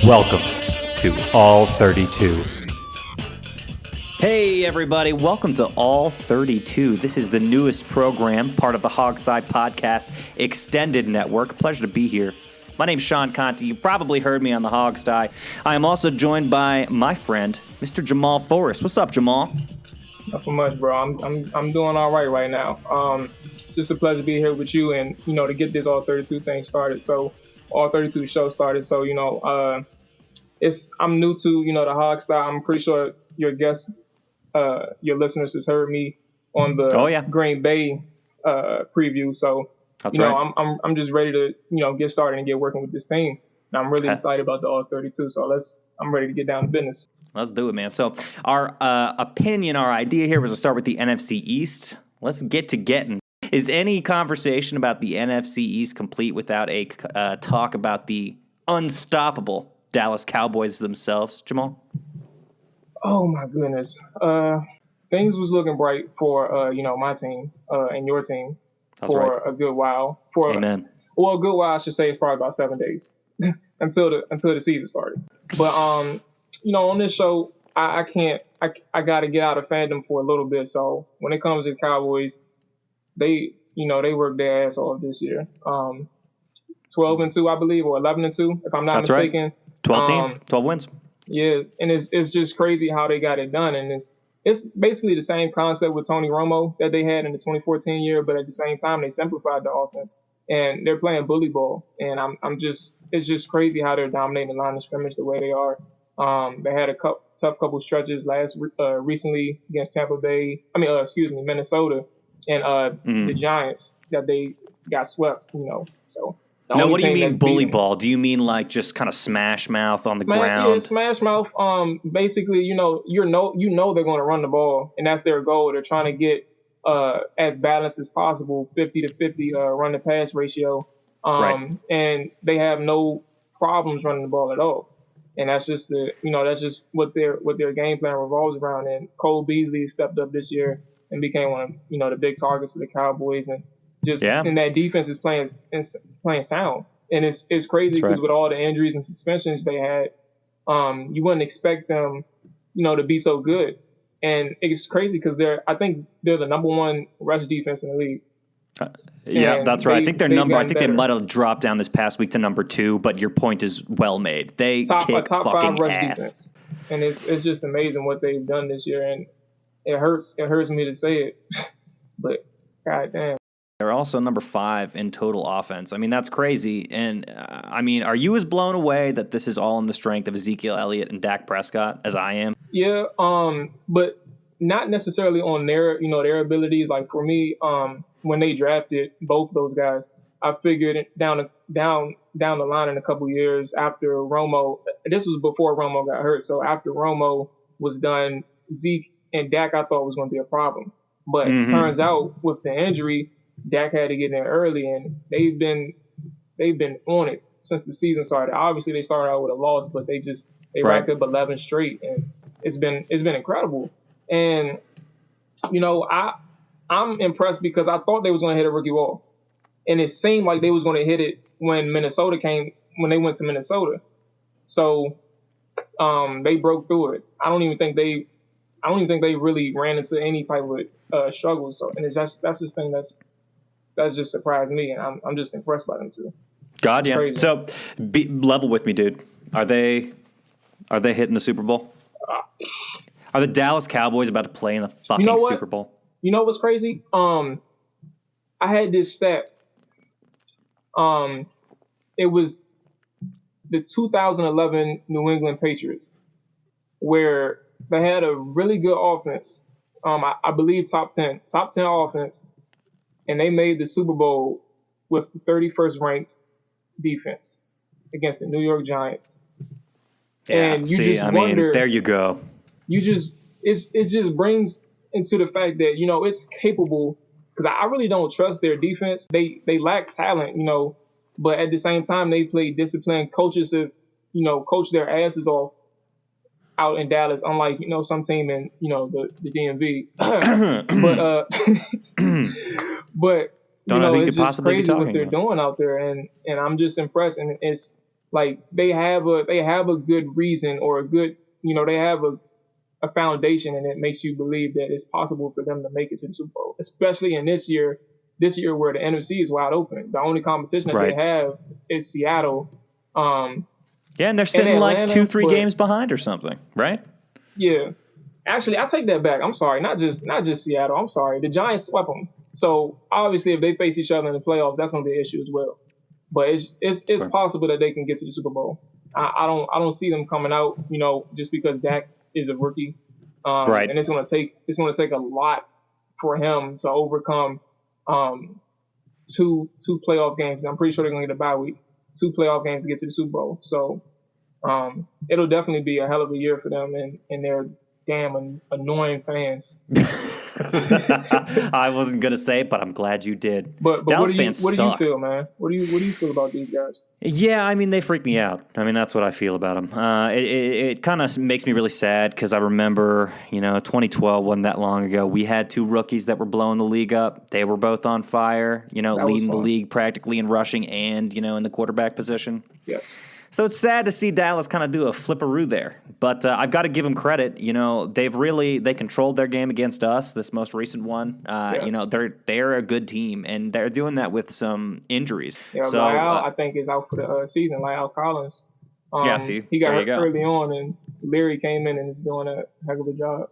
Welcome to All-32. Hey everybody, welcome to All-32. This is the newest program, part of the Hog Sty podcast extended network. Pleasure to be here. My name's Sean Conti. You've probably heard me on the Hog Sty. I am also joined by my friend, Mr. Jamual Forrest. What's up, Jamal? Nothing much, bro. I'm doing all right now. Just a pleasure to be here with you and, to get this All-32 thing started. So, All-32 show started. So, I'm new to, the Hog Sty. I'm pretty sure your guests, your listeners has heard me on the Green Bay preview. So, That's right. I'm just ready to, get started and get working with this team. And I'm really excited about the All-32. So I'm ready to get down to business. Let's do it, man. So our our idea here was to start with the NFC East. Let's get to getting. Is any conversation about the NFC East complete without a talk about the unstoppable Dallas Cowboys themselves, Jamal? Oh my goodness. Things was looking bright for my team and your team a good while. Amen. Well, a good while I should say it's probably about 7 days until the season started. But on this show I got to get out of fandom for a little bit. So when it comes to the Cowboys, they worked their ass off this year. 12-2, I believe, or 11-2, if I'm not mistaken. Right. 12 wins. Yeah, and it's just crazy how they got it done, and it's basically the same concept with Tony Romo that they had in the 2014 year, but at the same time they simplified the offense and they're playing bully ball, and it's just crazy how they're dominating the line of scrimmage the way they are. They had a tough couple stretches recently against Minnesota and the Giants that they got swept. So. Now, what do you mean bully ball? Do you mean like just kind of smash mouth on the ground? Yeah, smash mouth. Basically, they're going to run the ball, and that's their goal. They're trying to get as balanced as possible, 50-50 run to pass ratio. Right. And they have no problems running the ball at all. And that's just what their game plan revolves around. And Cole Beasley stepped up this year and became one of the big targets for the Cowboys, and and that defense is playing sound. And it's crazy because with all the injuries and suspensions they had, you wouldn't expect them, to be so good. And it's crazy because I think they're the number one rush defense in the league. That's right. I think they might have dropped down this past week to number 2, but your point is well made. They kick top fucking 5 rush ass. Defense. And it's just amazing what they've done this year, and it hurts me to say it, but goddamn. They're also number 5 in total offense. I mean, that's crazy. And are you as blown away that this is all in the strength of Ezekiel Elliott and Dak Prescott as I am? Yeah, but not necessarily on their abilities. Like for me, when they drafted both those guys, I figured down the line in a couple years after Romo. This was before Romo got hurt, so after Romo was done, Zeke and Dak I thought was going to be a problem. But it turns out with the injury, Dak had to get in there early, and they've been on it since the season started. Obviously, they started out with a loss, but they racked up 11 straight, and it's been incredible. And I'm impressed because I thought they was going to hit a rookie wall, and it seemed like they was going to hit it when they went to Minnesota. So they broke through it. I don't even think they really ran into any type of struggles. So, and that's just thing that's just surprised me, and I'm just impressed by them too. God, yeah. Crazy. So, level with me, dude. Are they hitting the Super Bowl? Are the Dallas Cowboys about to play in the fucking Super Bowl? You know what's crazy? I had this stat. It was the 2011 New England Patriots, where they had a really good offense. I believe top 10 offense, and they made the Super Bowl with the 31st ranked defense against the New York Giants. Yeah, and wonder, there you go. It just brings into the fact that, it's capable, because I really don't trust their defense. They lack talent, but at the same time, they play disciplined. Coaches have, coached their asses off out in Dallas, unlike, some team in, the DMV. but don't know it's just crazy what they're doing out there. And I'm just impressed. And it's like they have a good reason or a good, they have a foundation, and it makes you believe that it's possible for them to make it to the Super Bowl, especially in this year where the NFC is wide open. The only competition that they have is Seattle. Yeah, and they're sitting Atlanta, like 2-3 games behind or something, right? Yeah. Actually, I take that back. I'm sorry. Not just Seattle. I'm sorry. The Giants swept them. So obviously, if they face each other in the playoffs, that's going to be an issue as well. But it's possible that they can get to the Super Bowl. I don't see them coming out, just because Dak is a rookie. Right. And it's going to take a lot for him to overcome two playoff games. I'm pretty sure they're going to get a bye week. 2 playoff games to get to the Super Bowl. So it'll definitely be a hell of a year for them and their damn annoying fans. I wasn't gonna say it, but I'm glad you did. But Dallas what do fans you suck. feel, man? What do you feel about these guys? Yeah, I mean, they freak me out. I mean, that's what I feel about them. It kind of makes me really sad because I remember, 2012 wasn't that long ago. We had 2 rookies that were blowing the league up. They were both on fire, leading the league practically in rushing and, in the quarterback position. Yes. So it's sad to see Dallas kind of do a flipperoo there. But I've got to give them credit. They controlled their game against us, this most recent one. Yes. They're a good team, and they're doing that with some injuries. Yeah, so Lyle, I think, is out for the season. Lyle Collins. He got hurt early on, and Leary came in and is doing a heck of a job.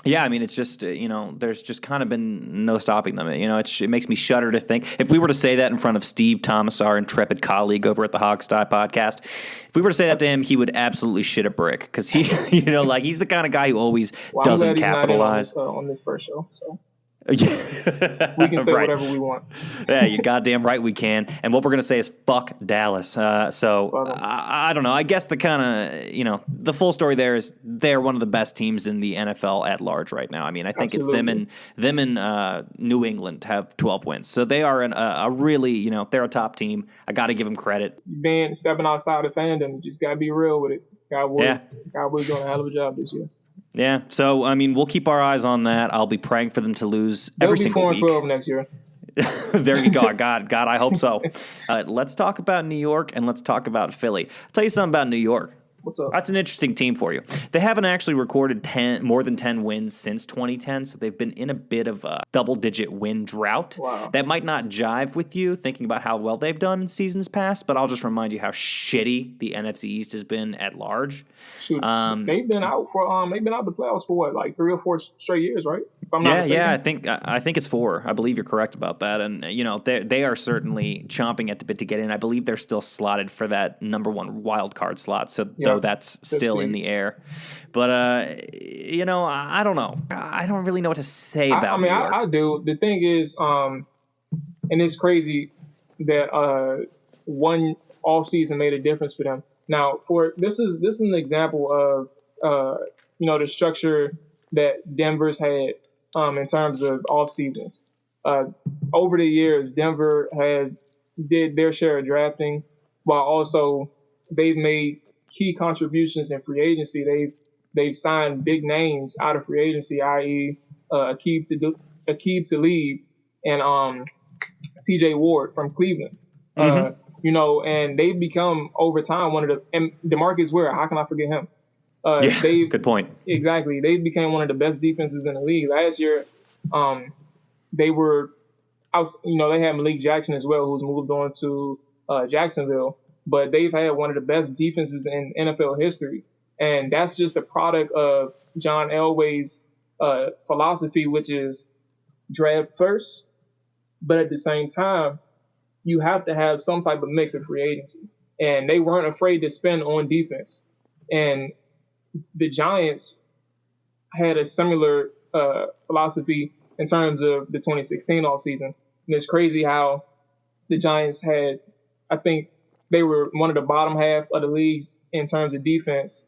Yeah, I mean, it's just, there's just kind of been no stopping them. It makes me shudder to think. If we were to say that in front of Steve Thomas, our intrepid colleague over at the Hog Sty podcast, if we were to say that to him, he would absolutely shit a brick because he, he's the kind of guy who always doesn't capitalize. On this first show, so. We can say whatever we want. Yeah, you're goddamn right we can. And what we're going to say is fuck Dallas. I don't know. I guess the kind of, the full story there is they're one of the best teams in the NFL at large right now. I mean, I think Absolutely. it's them and New England have 12 wins. So they are a really, they're a top team. I got to give them credit. Stepping outside of fandom, you just got to be real with it. Cowboys doing a hell of a job this year. Yeah, so, I mean, we'll keep our eyes on that. I'll be praying for them to lose every single week. They'll be 4-12 next year. There you go. God, I hope so. Let's talk about New York and let's talk about Philly. I'll tell you something about New York. What's up? That's an interesting team for you. They haven't actually recorded more than 10 wins since 2010, so they've been in a bit of a double-digit win drought. Wow. That might not jive with you, thinking about how well they've done in seasons past, but I'll just remind you how shitty the NFC East has been at large. Shoot, they've been out the playoffs for what, like 3 or 4 straight years, right? If I'm not mistaken. Yeah, I think it's 4. I believe you're correct about that, and they are certainly chomping at the bit to get in. I believe they're still slotted for that number 1 wild card slot. So though that's still in the air, but I don't know. I don't really know what to say about. New York. I do. The thing is, and it's crazy that one off season made a difference for them. Now, this is an example of the structure that Denver's had in terms of off seasons. Over the years, Denver has did their share of drafting, while also they've made key contributions in free agency. They've signed big names out of free agency, i.e. Aqib Talib and T.J. Ward from Cleveland. And they've become over time and DeMarcus Ware. How can I forget him? Good point. Exactly. They became one of the best defenses in the league last year. They were, they had Malik Jackson as well, who's moved on to Jacksonville. But they've had one of the best defenses in NFL history. And that's just a product of John Elway's philosophy, which is draft first. But at the same time, you have to have some type of mix of free agency. And they weren't afraid to spend on defense. And the Giants had a similar philosophy in terms of the 2016 offseason. And it's crazy how the Giants had, I think, they were one of the bottom half of the leagues in terms of defense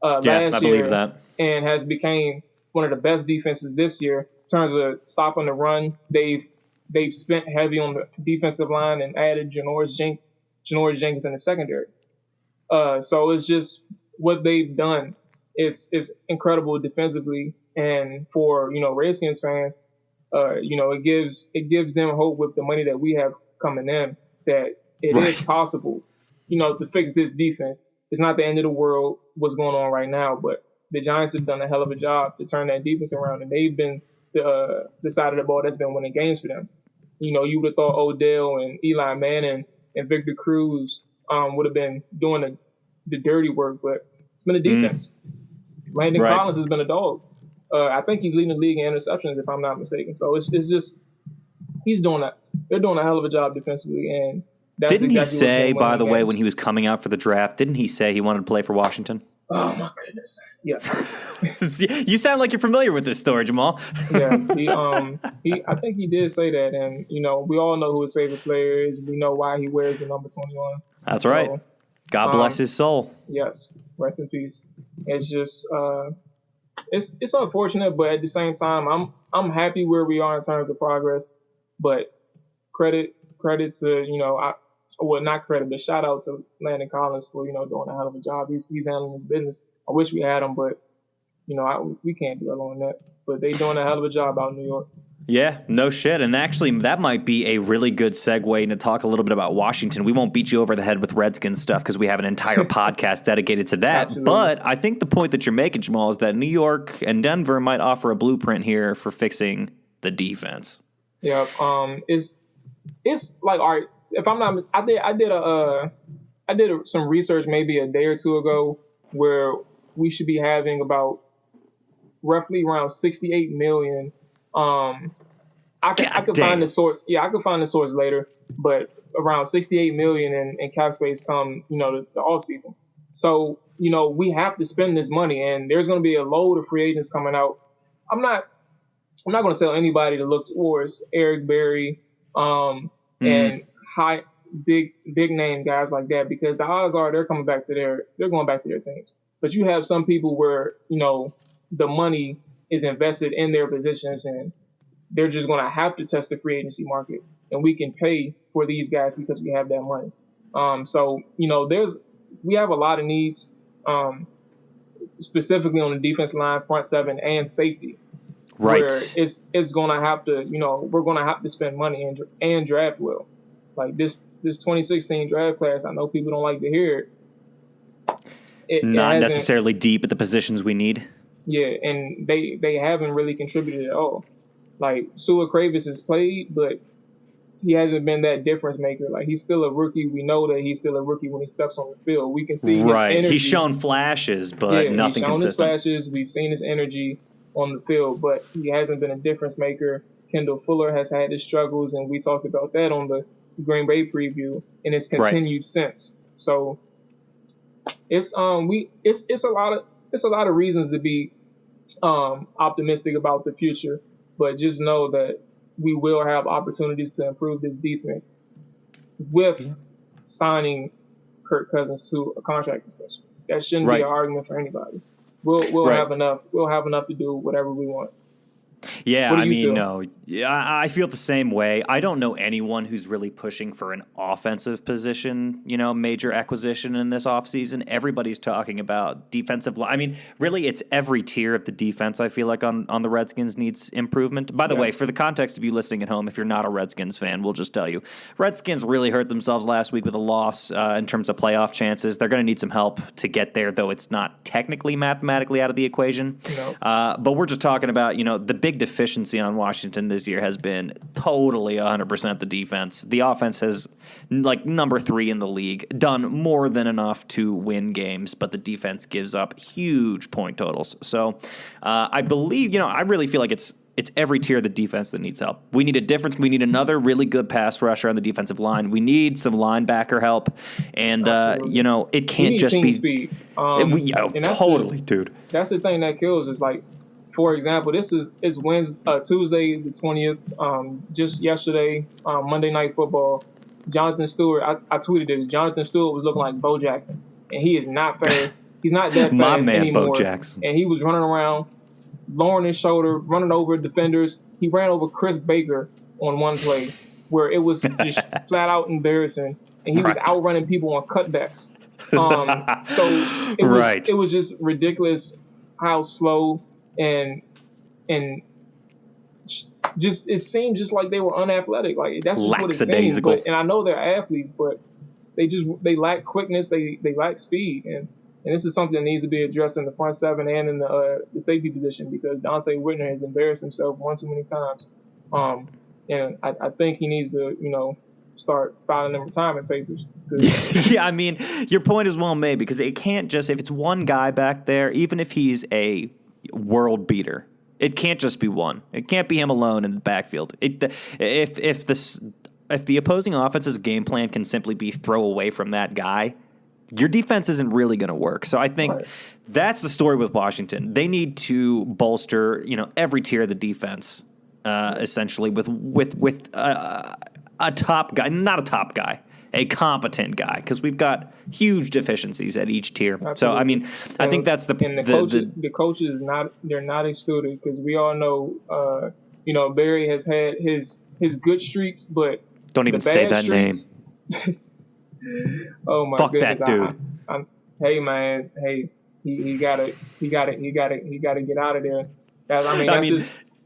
last year. I believe that. And has became one of the best defenses this year in terms of stopping the run. They've spent heavy on the defensive line and added Janoris Jenkins in the secondary. So it's just what they've done. It's incredible defensively, and for Redskins fans, it gives them hope with the money that we have coming in that it is possible to fix this defense. It's not the end of the world what's going on right now, but the Giants have done a hell of a job to turn that defense around, and they've been the side of the ball that's been winning games for them. You would have thought Odell and Eli Manning and Victor Cruz would have been doing the dirty work, but it's been the defense. Landon Collins has been a dog. I think he's leading the league in interceptions, if I'm not mistaken. So it's just he's doing that. They're doing a hell of a job defensively, and that's didn't exactly he say, by the way, games. when he was coming out for the draft, didn't he say he wanted to play for Washington? Oh my goodness! Yes. You sound like you're familiar with this story, Jamal. Yes, I think he did say that, and we all know who his favorite player is. We know why he wears the number 21. That's right. God bless his soul. Yes, rest in peace. It's just it's unfortunate, but at the same time, I'm happy where we are in terms of progress. But credit to not credit, but shout out to Landon Collins for doing a hell of a job. He's handling his business. I wish we had him, but we can't dwell on that. But they doing a hell of a job out in New York. Yeah, no shit. And actually, that might be a really good segue to talk a little bit about Washington. We won't beat you over the head with Redskins stuff because we have an entire podcast dedicated to that. Absolutely. But I think the point that you're making, Jamal, is that New York and Denver might offer a blueprint here for fixing the defense. Yeah. It's like, all right, if I'm not, I did some research maybe a day or two ago where we should be having about roughly around 68 million. I could find the source. Yeah, I could find the source later, but around 68 million in cap space come, the off season. So, we have to spend this money, and there's going to be a load of free agents coming out. I'm not going to tell anybody to look towards Eric Berry, and big name guys like that, because the odds are they're going back to their teams. But you have some people where, the money is invested in their positions, and they're just going to have to test the free agency market, and we can pay for these guys because we have that money. So we have a lot of needs, specifically on the defense line, front seven, and safety. Right. Where it's going to have to, we're going to have to spend money and draft well. Like this 2016 draft class, I know people don't like to hear it. Not necessarily deep at the positions we need. Yeah, and they haven't really contributed at all. Like, Sua Kravis has played, but he hasn't been that difference maker. Like, he's still a rookie. We know that he's still a rookie when he steps on the field. We can see his energy. He's shown flashes, but nothing consistent. He's shown his flashes. We've seen his energy on the field, but he hasn't been a difference maker. Kendall Fuller has had his struggles, and we talked about that on the Green Bay preview, and it's continued since. So it's a lot of reasons to be optimistic about the future, but just know that we will have opportunities to improve this defense with signing Kirk Cousins to a contract extension. That shouldn't be an argument for anybody. We'll have enough. We'll have enough to do whatever we want. Yeah, I feel the same way. I don't know anyone who's really pushing for an offensive position, major acquisition in this offseason. Everybody's talking about defensive line. I mean, really, it's every tier of the defense, I feel like, on the Redskins needs improvement. By the way, for the context of you listening at home, if you're not a Redskins fan, we'll just tell you, Redskins really hurt themselves last week with a loss in terms of playoff chances. They're going to need some help to get there, though it's not technically mathematically out of the equation. No. But we're just talking about, the big deficiency on Washington this year has been totally 100% the defense. The offense has, number 3 in the league, done more than enough to win games, but the defense gives up huge point totals. So I believe, I really feel like it's every tier of the defense that needs help. We need a difference. We need another really good pass rusher on the defensive line. We need some linebacker help, and it can't just be speed. Totally, dude. That's the thing that kills. Is like, for example, it's Tuesday the 20th. Just yesterday, Monday Night Football. Jonathan Stewart. I tweeted it. Jonathan Stewart was looking like Bo Jackson, and he is not fast. He's not that fast My man, anymore. Bo Jackson. And he was running around, lowering his shoulder, running over defenders. He ran over Chris Baker on one play where it was just flat out embarrassing, and he was outrunning people on cutbacks. So it was just ridiculous how slow and just it seemed just like they were unathletic. Like, that's just what it seemed. And I know they're athletes, but they lack quickness, they lack speed, and this is something that needs to be addressed in the front seven and in the safety position, because Dante Whitner has embarrassed himself one too many times. And I think he needs to, start filing them retirement papers. Yeah, I mean, your point is well made, because it can't just, if it's one guy back there, even if he's a world beater, it can't just be one. It can't be him alone in the backfield. If the opposing offense's game plan can simply be throw away from that guy, your defense isn't really going to work. So I think that's the story with Washington. They need to bolster, every tier of the defense, essentially with a top guy, not a top guy, a competent guy, because we've got huge deficiencies at each tier. Absolutely. So I mean, I think that's the coaches they're not excluded, because we all know, Barry has had his good streaks, but don't even say that streaks, name. Oh my Fuck goodness. that dude. Hey man, he gotta get out of there.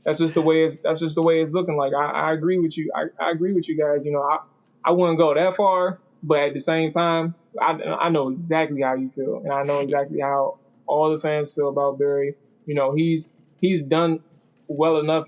That's just the way it's looking like. I agree with you. I agree with you guys. I wouldn't go that far, but at the same time, I know exactly how you feel, and I know exactly how all the fans feel about Barry. He's done well enough,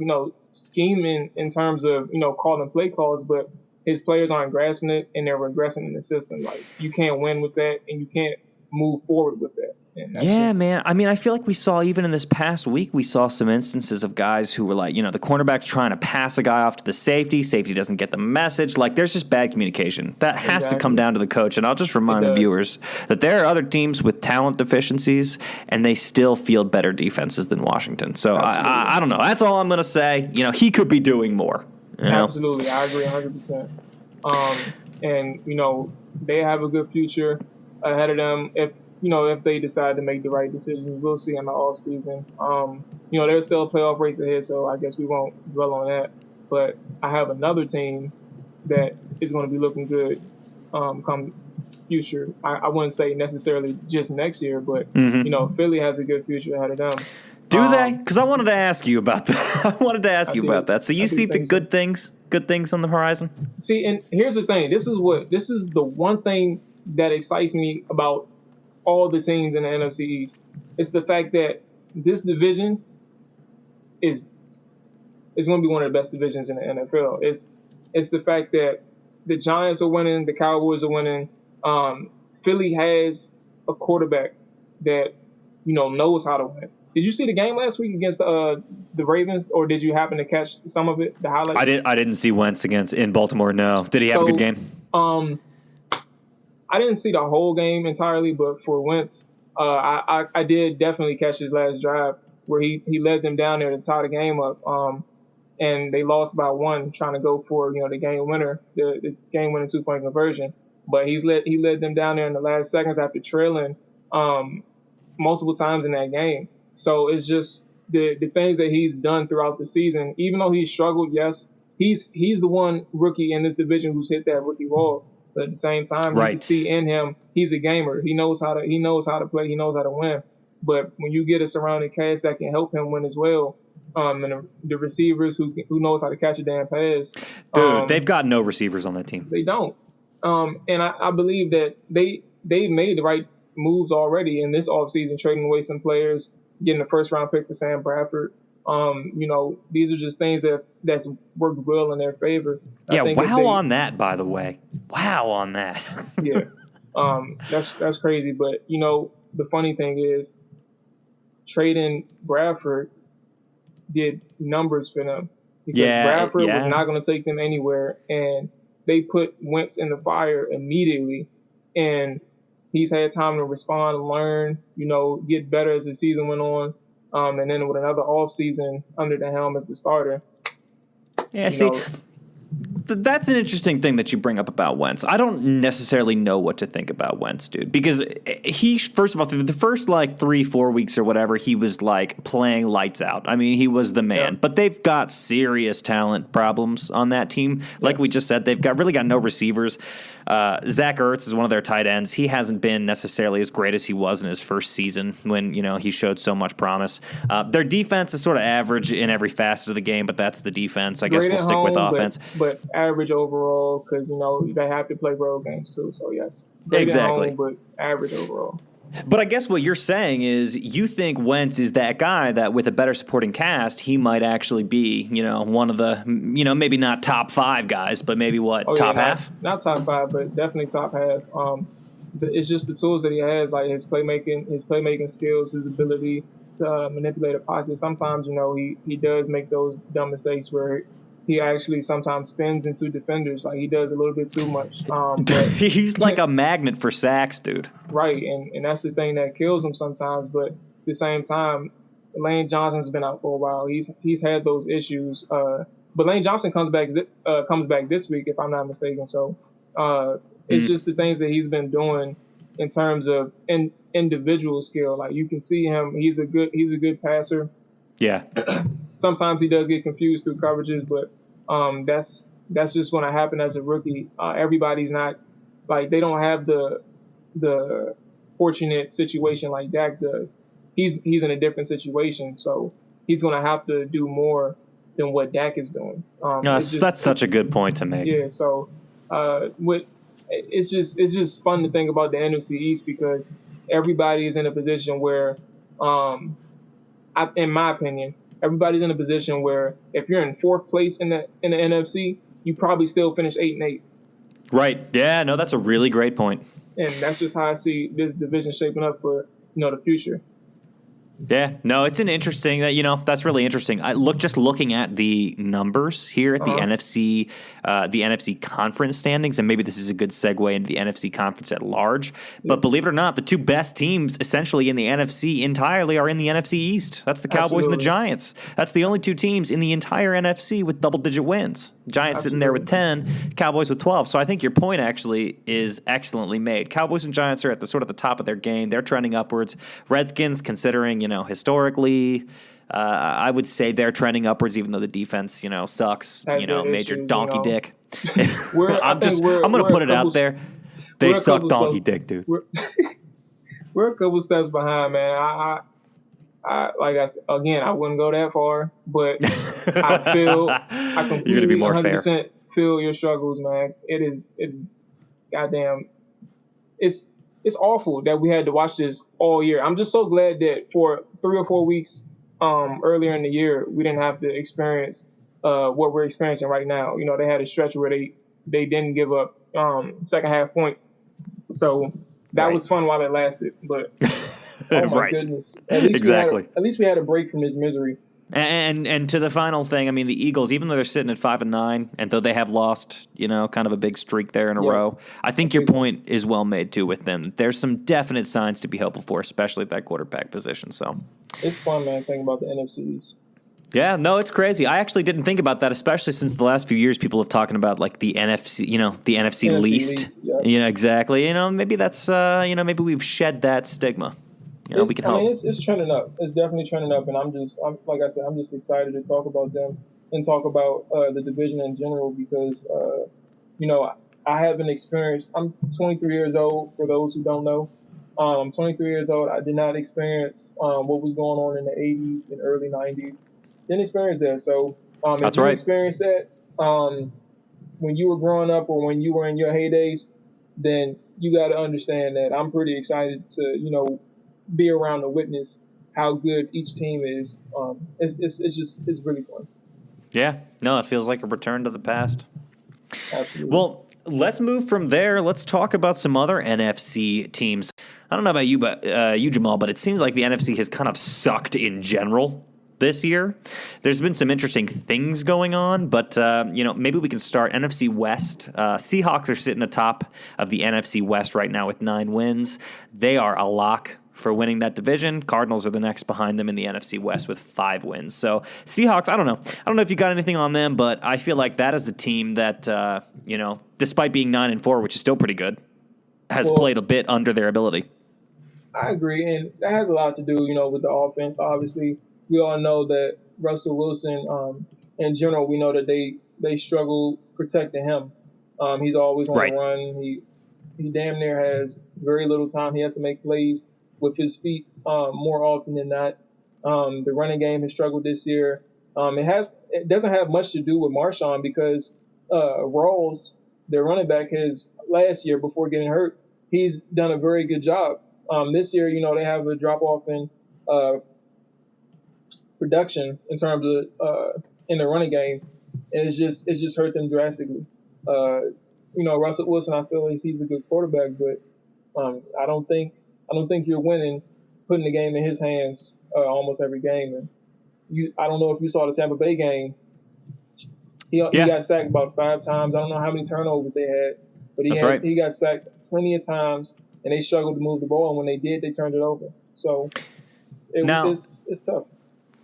scheming in terms of, calling play calls, but his players aren't grasping it, and they're regressing in the system. Like, you can't win with that, and you can't move forward with that. Yeah, man. I mean, I feel like we saw, even in this past week, we saw some instances of guys who were like, the cornerback's trying to pass a guy off to the safety. Safety doesn't get the message. Like, there's just bad communication. That has to come down to the coach. And I'll just remind the viewers that there are other teams with talent deficiencies, and they still field better defenses than Washington. So I don't know. That's all I'm going to say. He could be doing more. Absolutely. I agree 100%. And, they have a good future ahead of them if they decide to make the right decisions. We'll see in the offseason. There's still a playoff race ahead, so I guess we won't dwell on that. But I have another team that is going to be looking good come future. I wouldn't say necessarily just next year, but, Philly has a good future ahead of them. Do they? Because I wanted to ask you about that. I wanted to ask you about that. So you see the good things on the horizon? See, and here's the thing. This is the one thing that excites me about all the teams in the NFC East. It's the fact that this division is going to be one of the best divisions in the NFL. It's the fact that the Giants are winning, the Cowboys are winning. Philly has a quarterback that knows how to win. Did you see the game last week against the Ravens, or did you happen to catch some of it, the highlights? I didn't see Wentz in Baltimore. No, did he have a good game? I didn't see the whole game entirely, but for Wentz, I did definitely catch his last drive where he led them down there to tie the game up. And they lost by one, trying to go for the game winner, the game winning 2-point conversion. But he led them down there in the last seconds after trailing multiple times in that game. So it's just the things that he's done throughout the season. Even though he's struggled, yes, he's the one rookie in this division who's hit that rookie wall. But at the same time, you can see in him, he's a gamer. He knows how to play. He knows how to win. But when you get a surrounding cast that can help him win as well, and the receivers who knows how to catch a damn pass, dude, they've got no receivers on that team. They don't. And I believe that they've made the right moves already in this offseason, trading away some players, getting a first-round pick for Sam Bradford. These are just things that's worked well in their favor. Wow on that, by the way. Wow on that. Yeah. That's crazy. But, the funny thing is trading Bradford did numbers for them. Because Bradford was not going to take them anywhere. And they put Wentz in the fire immediately. And he's had time to respond and learn, get better as the season went on. And then with another offseason under the helm as the starter. Yeah, that's an interesting thing that you bring up about Wentz. I don't necessarily know what to think about Wentz, dude, because he, first of all, the first 3-4 weeks or whatever, he was playing lights out. I mean, he was the man. Yeah. But they've got serious talent problems on that team. Like we just said, they've really got no receivers. Zach Ertz is one of their tight ends. He hasn't been necessarily as great as he was in his first season when, he showed so much promise. Their defense is sort of average in every facet of the game, but that's the defense. I guess we'll stick with offense. But average overall because, they have to play road games too. So, yes. Great Exactly. at home, but average overall. But I guess what you're saying is you think Wentz is that guy that with a better supporting cast, he might actually be, one of the, maybe not top 5 guys, but maybe top half? Not top 5, but definitely top half. It's just the tools that he has, like his playmaking skills, his ability to manipulate a pocket. Sometimes, he does make those dumb mistakes where he actually sometimes spins into defenders. Like he does a little bit too much. But he's like a magnet for sacks, dude. Right, and that's the thing that kills him sometimes. But at the same time, Lane Johnson's been out for a while. He's had those issues. But Lane Johnson comes back this week, if I'm not mistaken. So it's just the things that he's been doing in terms of individual skill. Like you can see him. He's a good passer. Yeah. Sometimes he does get confused through coverages, but that's just going to happen as a rookie. Everybody's not like they don't have the fortunate situation like Dak does. He's in a different situation, so he's going to have to do more than what Dak is doing. That's such a good point to make. Yeah, so it's just fun to think about the NFC East because everybody is in a position where, in my opinion, everybody's in a position where if you're in 4th place in the NFC, you probably still finish 8-8. Right. Yeah. No, that's a really great point. And that's just how I see this division shaping up for the future. Yeah, no, it's an interesting that's really interesting. Looking at the numbers here at the NFC conference standings, and maybe this is a good segue into the NFC conference at large. But believe it or not, the 2 best teams essentially in the NFC entirely are in the NFC East. That's the Cowboys and the Giants. That's the only 2 teams in the entire NFC with double-digit wins. Giants sitting there with 10, Cowboys with 12. So I think your point actually is excellently made. Cowboys and Giants are at the sort of the top of their game. They're trending upwards. Redskins, considering historically, I would say they're trending upwards, even though the defense, sucks. Major donkey dick. I'm gonna put it out there. They suck donkey dick, dude. We're a couple steps behind, man. I like I said, again, I wouldn't go that far, but I completely You're gonna be more 100% fair. feel your struggles, man. It is goddamn. It's awful that we had to watch this all year. I'm just so glad that for 3 or 4 weeks earlier in the year, we didn't have to experience what we're experiencing right now. They had a stretch where they didn't give up second half points. So that was fun while it lasted. But oh my goodness. At least we had a break from this misery. And to the final thing, I mean, the Eagles, even though they're sitting at 5-9, and though they have lost, kind of a big streak there in a row, I think your point is well made too with them. There's some definite signs to be hopeful for, especially at that quarterback position. So it's fun, man, thinking about the NFC East. Yeah, no, it's crazy. I actually didn't think about that, especially since the last few years people have talking about like the NFC, the NFC least. Yeah. Exactly. Maybe that's maybe we've shed that stigma. We can hope. It's trending up. It's definitely trending up, and I'm like I said, I'm just excited to talk about them and talk about the division in general because I haven't experienced. I'm 23 years old. For those who don't know, I'm 23 years old. I did not experience what was going on in the 80s and early 90s. Didn't experience that. So if you experienced that when you were growing up or when you were in your heydays, then you got to understand that I'm pretty excited to be around to witness how good each team is. It's really fun. Yeah, no, it feels like a return to the past. Absolutely. Well, let's move from there. Let's talk about some other NFC teams. I don't know about you, but you, Jamal, but it seems like the NFC has kind of sucked in general this year. There's been some interesting things going on, but maybe we can start NFC West. Seahawks are sitting atop of the NFC West right now with 9 wins. They are a lock for winning that division. Cardinals are the next behind them in the NFC West with 5 wins. So Seahawks, I don't know if you got anything on them, but I feel like that is a team that, despite being 9-4, which is still pretty good, has played a bit under their ability. I agree, and that has a lot to do, with the offense. Obviously, we all know that Russell Wilson, in general, we know that they struggle protecting him. He's always on the run. He damn near has very little time. He has to make plays with his feet more often than not. The running game has struggled this year. It doesn't have much to do with Marshawn because Rawls, their running back, has last year before getting hurt, he's done a very good job. This year, they have a drop off in production in terms of in the running game, and it's just hurt them drastically. Russell Wilson, I feel like he's a good quarterback, but I don't think you're winning putting the game in his hands almost every game. And I don't know if you saw the Tampa Bay game. He got sacked about 5 times. I don't know how many turnovers they had, but he got sacked plenty of times, and they struggled to move the ball. And when they did, they turned it over. So it's tough.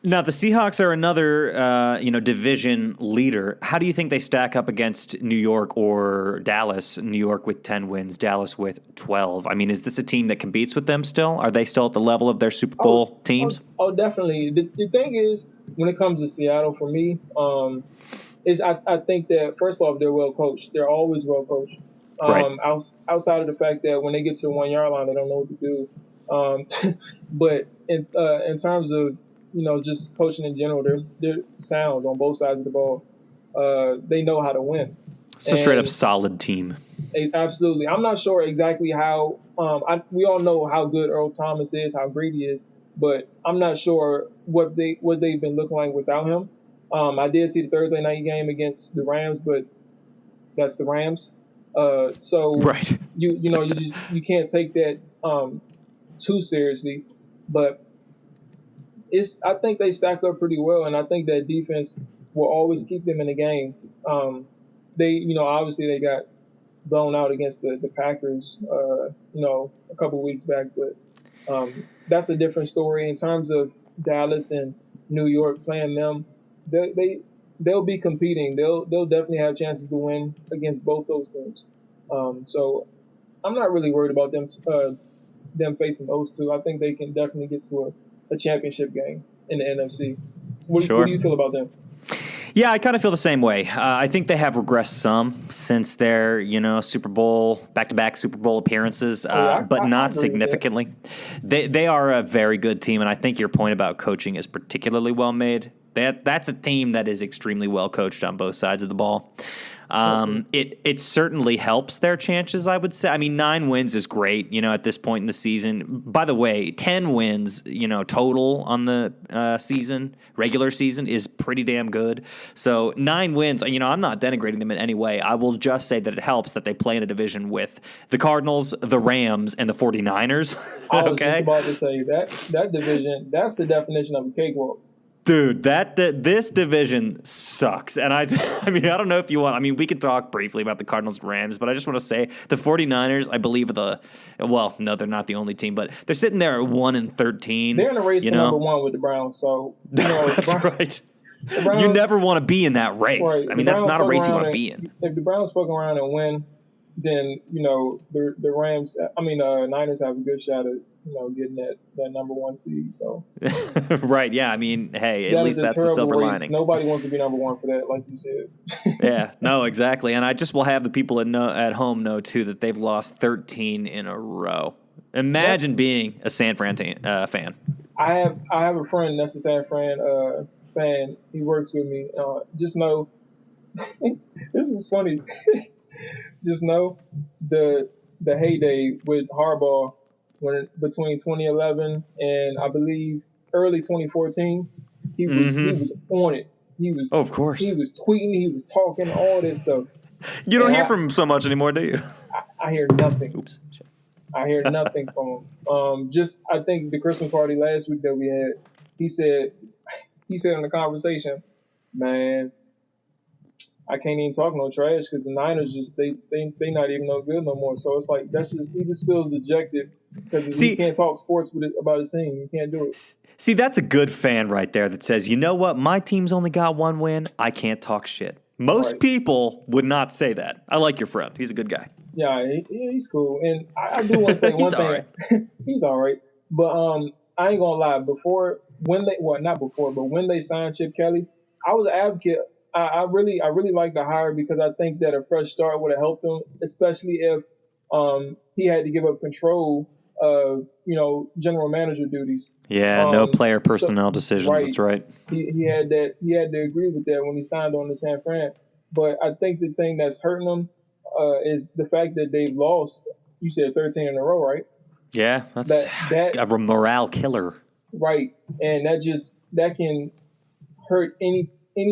Now, the Seahawks are another, division leader. How do you think they stack up against New York or Dallas? New York with 10 wins, Dallas with 12. I mean, is this a team that competes with them still? Are they still at the level of their Super Bowl teams? Oh, definitely. The thing is, when it comes to Seattle, for me, I think that, first off, they're well coached. They're always well coached. Right. Outside of the fact that when they get to the 1 yard line, they don't know what to do. But in terms of just coaching in general, they're sound on both sides of the ball. They know how to win. It's a straight up solid team. Absolutely. I'm not sure exactly how. We all know how good Earl Thomas is, how great he is, but I'm not sure what they've been looking like without him. I did see the Thursday night game against the Rams, but that's the Rams. So right. You can't take that too seriously, but I think they stack up pretty well, and I think that defense will always keep them in the game. Obviously they got blown out against the Packers, a couple weeks back, but that's a different story. In terms of Dallas and New York playing them, they'll be competing. They'll definitely have chances to win against both those teams. So I'm not really worried about them facing those two. I think they can definitely get to a championship game in the NFC. What do you feel about them? Yeah, I kind of feel the same way. I think they have regressed some since their, back-to-back Super Bowl appearances, but not significantly. They are a very good team, and I think your point about coaching is particularly well made. That's a team that is extremely well coached on both sides of the ball. It certainly helps their chances, I would say. I mean, 9 wins is great, at this point in the season. By the way, 10 wins, total on the regular season is pretty damn good. So 9 wins, I'm not denigrating them in any way. I will just say that it helps that they play in a division with the Cardinals, the Rams, and the 49ers. I was just about to say that division, that's the definition of a cakewalk. Dude, this division sucks. And I don't know if you want, we could talk briefly about the Cardinals and Rams, but I just want to say the 49ers, I believe no, they're not the only team, but they're sitting there at 1-13. They're in a race for number 1 with the Browns. So, that's right. Browns, you never want to be in that race. Right. That's not a race you want to be in. If the Browns fuck around and win, then, the Rams, Niners have a good shot at, getting that number 1 seed. So right, yeah. Hey, at least that's the silver lining. Nobody wants to be number 1 for that, like you said. Yeah, no, exactly. And I just will have the people at home know too that they've lost 13 in a row. Imagine being a San Fran fan. I have a friend that's a San Fran fan. He works with me. Just know, this is funny. Just know the heyday with Harbaugh between 2011 and I believe early 2014, he was on it. He was, of course. He was tweeting, he was talking, all this stuff. You don't hear from him so much anymore, do you? I hear nothing. Oops. I hear nothing from him. I think the Christmas party last week that we had, he said in the conversation, man, I can't even talk no trash because the Niners they not even no good no more. So it's like he just feels dejected because he can't talk sports about his team. He can't do it. See, that's a good fan right there that says, you know what, my team's only got 1 win. I can't talk shit. Most people would not say that. I like your friend. He's a good guy. Yeah, he's cool. And I do want to say one thing. Right. He's all right. But I ain't gonna lie. When they signed Chip Kelly, I was an advocate. I really like the hire because I think that a fresh start would have helped him, especially if he had to give up control of general manager duties. Yeah, no player personnel decisions. Right. That's right. He had to agree with that when he signed on to San Fran. But I think the thing that's hurting them is the fact that they've lost. You said 13 in a row, right? Yeah, that's a morale killer. Right, and that can hurt any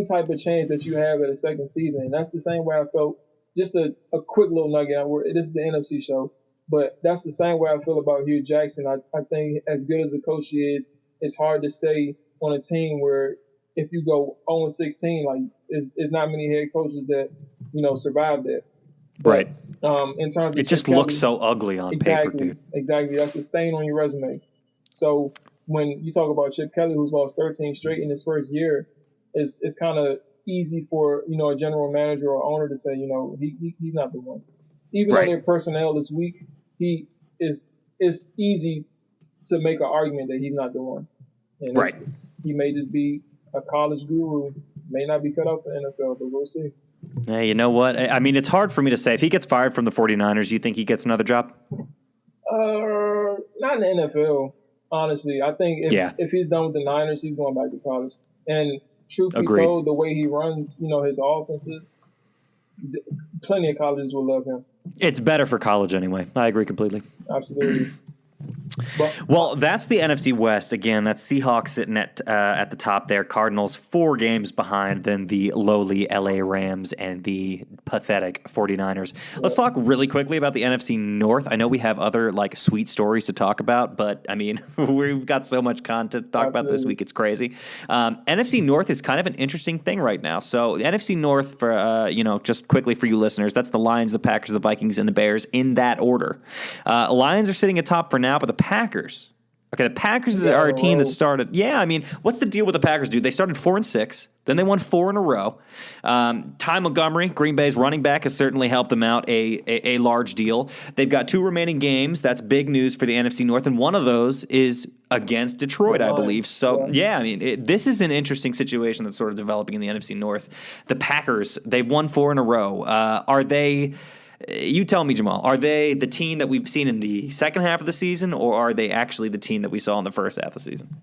type of chance that you have at a second season. And that's the same way I felt. Just a quick little nugget. This is the NFC show, but that's the same way I feel about Hugh Jackson. I think as good as a coach he is, it's hard to stay on a team where if you go 0-16, like it's not many head coaches that survive that. Right. In terms of it just looks so ugly on paper, dude. Exactly. That's a stain on your resume. So when you talk about Chip Kelly, who's lost 13 straight in his first year, it's kind of easy for a general manager or owner to say he's not the one. Even though their personnel is weak, it's easy to make an argument that he's not the one. And he may just be a college guru, may not be cut out for the NFL, but we'll see. Hey, you know what? I mean, it's hard for me to say. If he gets fired from the 49ers, you think he gets another job? Not in the NFL, honestly. I think if he's done with the Niners, he's going back to college. And truth be told, the way he runs, his offenses, plenty of colleges will love him. It's better for college anyway. I agree completely. Absolutely. Well, that's the NFC West. Again, that's Seahawks sitting at the top there. Cardinals 4 games behind than the lowly LA Rams and the pathetic 49ers. Let's talk really quickly about the NFC North. I know we have other sweet stories to talk about, but I mean, we've got so much content to talk about this week. It's crazy. NFC North is kind of an interesting thing right now. So the NFC North, for just quickly for you listeners, that's the Lions, the Packers, the Vikings, and the Bears in that order. Lions are sitting atop for now, but the Packers. Okay, the Packers are a team that started. Yeah, I mean, what's the deal with the Packers, dude? They started 4-6, then they won 4 in a row. Ty Montgomery, Green Bay's running back, has certainly helped them out a large deal. They've got 2 remaining games. That's big news for the NFC North, and one of those is against Detroit, I believe. So, I mean, this is an interesting situation that's sort of developing in the NFC North. The Packers, they've won 4 in a row. Are they... You tell me, Jamal, are they the team that we've seen in the second half of the season, or are they actually the team that we saw in the first half of the season?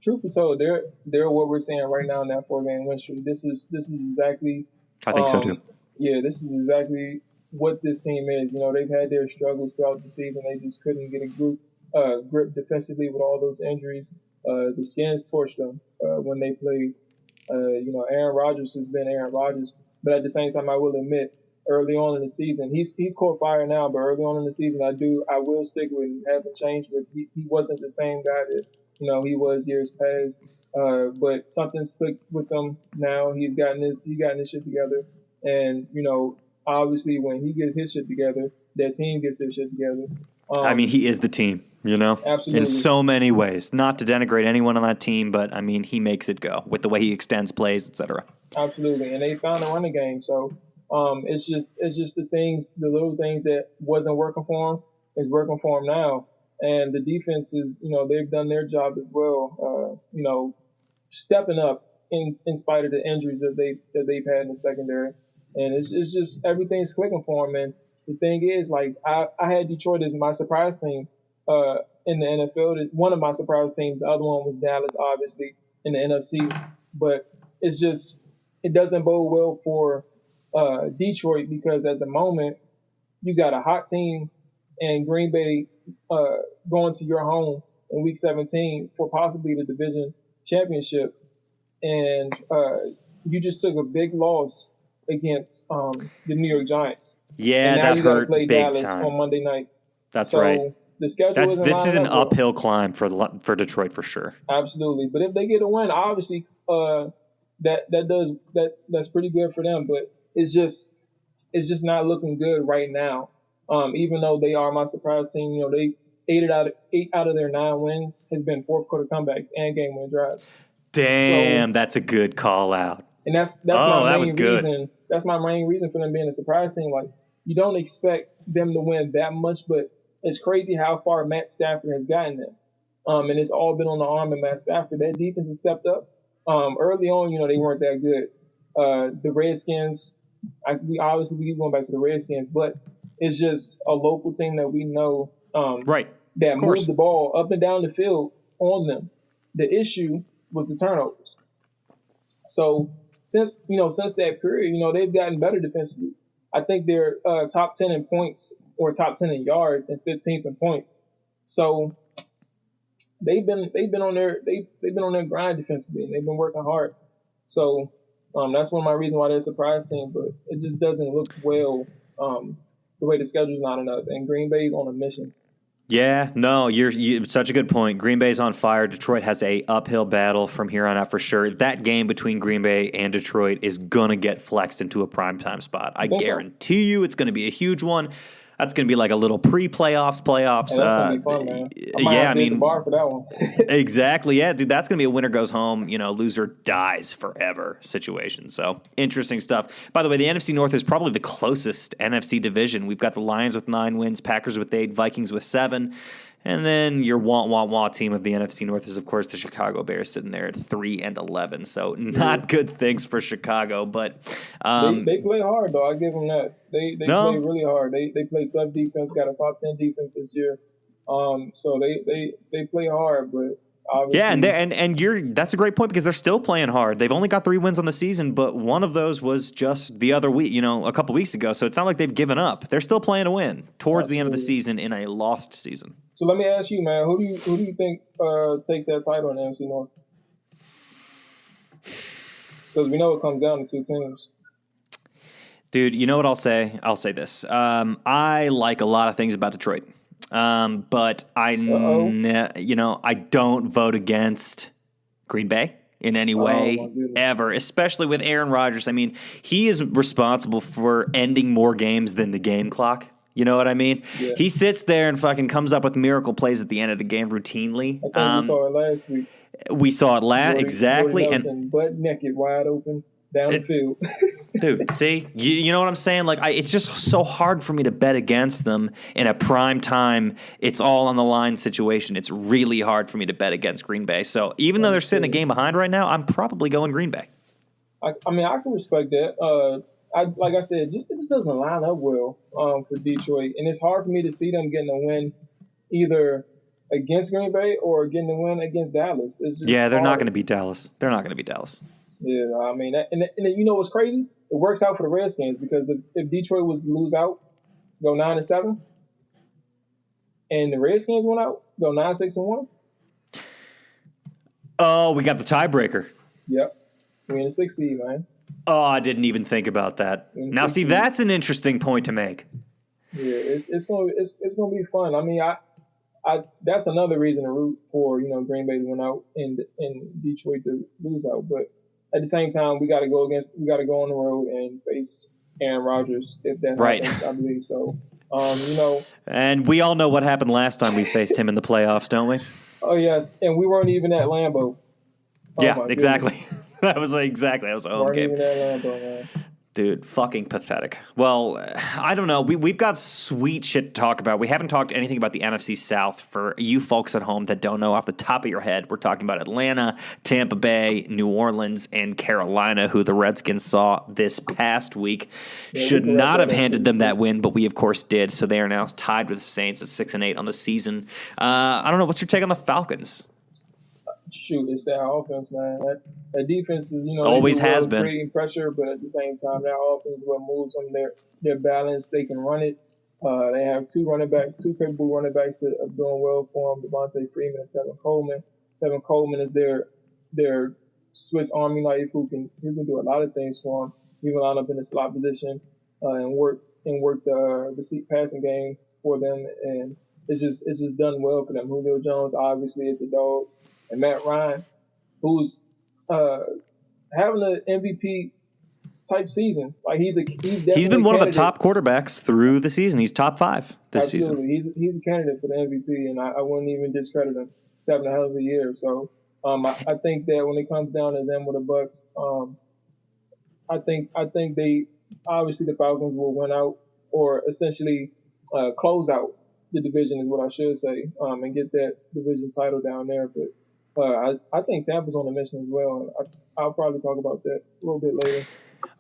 Truth be told, they're what we're seeing right now in that 4-game win streak. This is exactly. I think so too. Yeah, this is exactly what this team is. They've had their struggles throughout the season. They just couldn't get a grip defensively with all those injuries. The Skins torched them when they played. Aaron Rodgers has been Aaron Rodgers, but at the same time, I will admit, early on in the season, he's caught fire now, but early on in the season, I will stick with him. Haven't changed, but he wasn't the same guy that he was years past. But something's clicked with him now. He's gotten his shit together, and obviously when he gets his shit together, that team gets their shit together. I mean, he is the team, Absolutely. in so many ways. Not to denigrate anyone on that team, but I mean, he makes it go with the way he extends plays, etc. Absolutely, and they found a running game, so. It's just the little things that wasn't working for him is working for him now. And the defense is, they've done their job as well. Stepping up in spite of the injuries that they've had in the secondary. And it's just everything's clicking for him. And the thing is, I had Detroit as my surprise team in the NFL. One of my surprise teams. The other one was Dallas, obviously, in the NFC. But it doesn't bode well for Detroit, because at the moment you got a hot team and Green Bay going to your home in Week 17 for possibly the division championship, and you just took a big loss against the New York Giants. Yeah, and now that you gotta hurt play big Dallas time on Monday night. That's right. The schedule this is an uphill climb for Detroit for sure. Absolutely, but if they get a win, obviously that's pretty good for them. But it's just not looking good right now. Even though they are my surprise team, they 8 out of their 9 wins has been fourth quarter comebacks and game winning drives. Damn, that's a good call out. And that's my main reason. That's my main reason for them being a surprise team. You don't expect them to win that much, but it's crazy how far Matt Stafford has gotten them. And it's all been on the arm of Matt Stafford. That defense has stepped up. Early on, they weren't that good. The Redskins. We keep going back to the Redskins, but it's just a local team that we know that moved the ball up and down the field on them. The issue was the turnovers. So since that period, they've gotten better defensively. I think they're top 10 in points or top 10 in yards and 15th in points. So they've been on their grind defensively, and they've been working hard. So that's one of my reasons why they're a surprise team, but it just doesn't look well the way the schedule's lining up, and Green Bay's on a mission. Yeah, no, you're such a good point. Green Bay's on fire. Detroit has a uphill battle from here on out for sure. That game between Green Bay and Detroit is gonna get flexed into a primetime spot. I guarantee you, it's gonna be a huge one. That's going to be like a little pre-playoffs, playoffs. Yeah, that's going to be fun, man. I mean, the bar for that one. Exactly. Yeah, dude, that's going to be a winner goes home, loser dies forever situation. So interesting stuff. By the way, the NFC North is probably the closest NFC division. We've got the Lions with 9 wins, Packers with 8, Vikings with 7. And then your wah team of the NFC North is, of course, the Chicago Bears sitting there at 3-11. So not good things for Chicago, but they play hard though. I give them that. They play really hard. They play tough defense. Got a top 10 defense this year. So they play hard, but obviously, yeah, that's a great point because they're still playing hard. They've only got 3 wins on the season, but one of those was just the other week, a couple weeks ago. So it's not like they've given up. They're still playing to win towards the end of the season in a lost season. So let me ask you, man, who do you think takes that title in the NFC North? Because we know it comes down to 2 teams. Dude, you know what I'll say? I'll say this. I like a lot of things about Detroit, but I don't vote against Green Bay in any way ever, especially with Aaron Rodgers. I mean, he is responsible for ending more games than the game clock. You know what I mean? Yeah. He sits there and fucking comes up with miracle plays at the end of the game routinely. I think we saw it last week. We saw it exactly. Jordan Nelson, butt naked, wide open, down the field. Dude, see? You know what I'm saying? Like, it's just so hard for me to bet against them in a prime time, it's all on the line situation. It's really hard for me to bet against Green Bay. So even though they're sitting a game behind right now, I'm probably going Green Bay. I can respect that. Like I said, it just doesn't line up well for Detroit, and it's hard for me to see them getting a win either against Green Bay or getting a win against Dallas. They're not going to beat Dallas. They're not going to beat Dallas. Yeah, I mean, and you know what's crazy? It works out for the Redskins because if Detroit was to lose out, go 9-7, and the Redskins went out, go 9-6-1. Oh, we got the tiebreaker. Yep, we're in the 6th seed, man. Oh, I didn't even think about that. Now, see, that's an interesting point to make. Yeah, it's gonna be fun. I mean, I that's another reason to root for Green Bay to win out and Detroit to lose out. But at the same time, we got to go on the road and face Aaron Rodgers if that happens. I believe so. And we all know what happened last time we faced him in the playoffs, don't we? Oh yes, and we weren't even at Lambeau. Yeah, exactly. That was a home game. Man. Dude, fucking pathetic. Well, I don't know. We've got sweet shit to talk about. We haven't talked anything about the NFC South for you folks at home that don't know off the top of your head. We're talking about Atlanta, Tampa Bay, New Orleans, and Carolina, who the Redskins saw this past week. Should not have handed them that win, but we, of course, did. So they are now tied with the Saints at 6-8 on the season. I don't know. What's your take on the Falcons? Shoot, it's that offense, man. That defense is, always has been creating pressure, but at the same time, that offense is what moves them. Their balance. They can run it. They have 2 capable running backs that are doing well for them: Devontae Freeman and Tevin Coleman. Tevin Coleman is their Swiss Army knife who can do a lot of things for them. He can line up in the slot position and work the passing game for them, and it's just done well for them. Julio Jones obviously is a dog. And Matt Ryan, who's having an MVP type season, like he's been one of the top quarterbacks through the season. He's top 5 this season. He's a candidate for the MVP, and I wouldn't even discredit him. He's having a hell of a year. So I think that when it comes down to them with the Bucks, I think they obviously the Falcons will win out or essentially close out the division is what I should say, and get that division title down there, but. I think Tampa's on a mission as well. I'll probably talk about that a little bit later.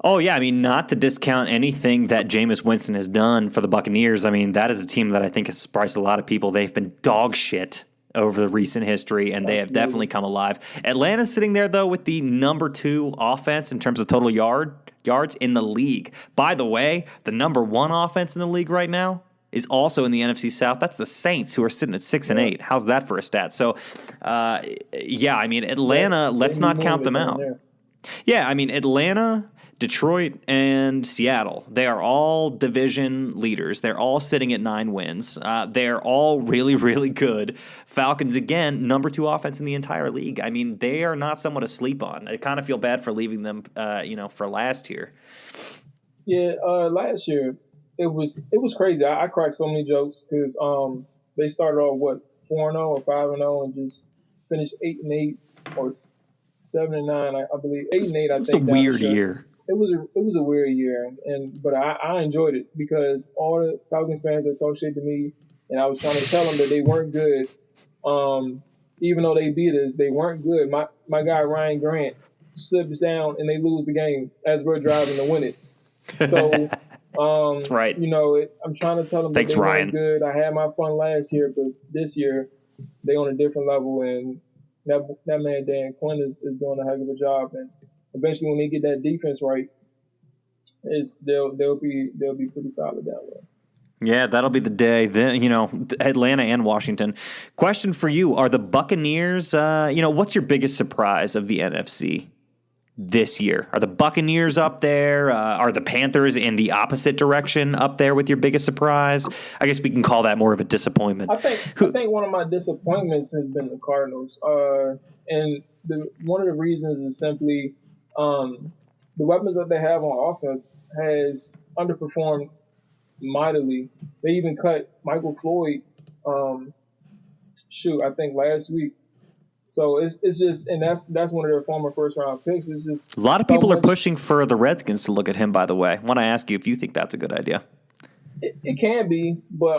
Oh, yeah. I mean, not to discount anything that Jameis Winston has done for the Buccaneers. I mean, that is a team that I think has surprised a lot of people. They've been dog shit over the recent history, and they have definitely come alive. Atlanta's sitting there, though, with the number 2 offense in terms of total yards in the league. By the way, the number 1 offense in the league right now is also in the NFC South. That's the Saints, who are sitting at 6-8. How's that for a stat? So, yeah, I mean, Atlanta, let's not count them out. Yeah, I mean, Atlanta, Detroit, and Seattle, they are all division leaders. They're all sitting at 9 wins. They're all really, really good. Falcons, again, number 2 offense in the entire league. I mean, they are not someone to sleep on. I kind of feel bad for leaving them, for last year. Yeah, last year it was crazy. I cracked so many jokes because they started off 4-0 or 5-0 and just finished 8-8 or 7-9, I believe. 8-8. I think it's a weird year. It was a weird year, but I enjoyed it because all the Falcons fans that talked shit to me, and I was trying to tell them that they weren't good. Even though they beat us, they weren't good. My guy Ryan Grant slips down and they lose the game as we're driving to win it. So that's right. I'm trying to tell them Thanks, that they Ryan. weren't good. I had my fun last year, but this year they on a different level, and that man Dan Quinn is doing a heck of a job. And eventually, when they get that defense right, they'll be pretty solid down there. Yeah, that'll be the day. Then Atlanta and Washington. Question for you: are the Buccaneers? What's your biggest surprise of the NFC this year? Are the Buccaneers up there? Are the Panthers in the opposite direction up there with your biggest surprise? I guess we can call that more of a disappointment. I think one of my disappointments has been the Cardinals, and one of the reasons is simply the weapons that they have on offense has underperformed mightily. They even cut Michael Floyd, I think last week. So it's just, and that's one of their former first round picks. It's just a lot of people are pushing for the Redskins to look at him. By the way, I want to ask you if you think that's a good idea. It can be, but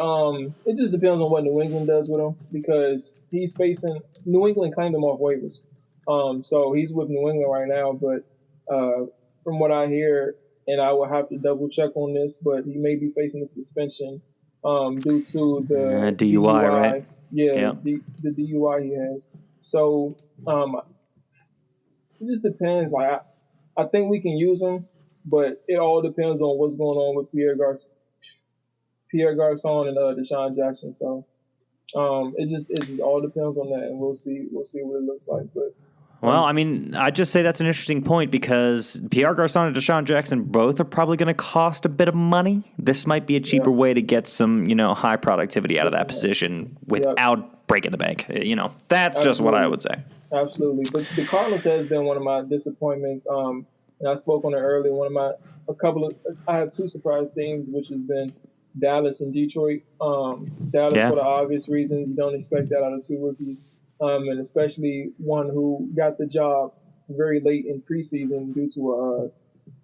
it just depends on what New England does with him because he's facing New England claimed him off waivers. So he's with New England right now, but from what I hear, and I will have to double check on this, but he may be facing a suspension due to the DUI, right? Yeah, the DUI he has. So it just depends. Like I think we can use him, but it all depends on what's going on with Pierre Garçon and Deshaun Jackson. So it just all depends on that, and we'll see what it looks like. But well, I mean, I just say that's an interesting point because Pierre Garçon and Deshaun Jackson both are probably going to cost a bit of money. This might be a cheaper way to get some, high productivity out of that position without breaking the bank. That's just what I would say. Absolutely. But the Cardinals has been one of my disappointments. And I spoke on it earlier. I have 2 surprise teams, which has been Dallas and Detroit. Dallas for the obvious reasons. You don't expect that out of 2 rookies. And especially one who got the job very late in preseason due to a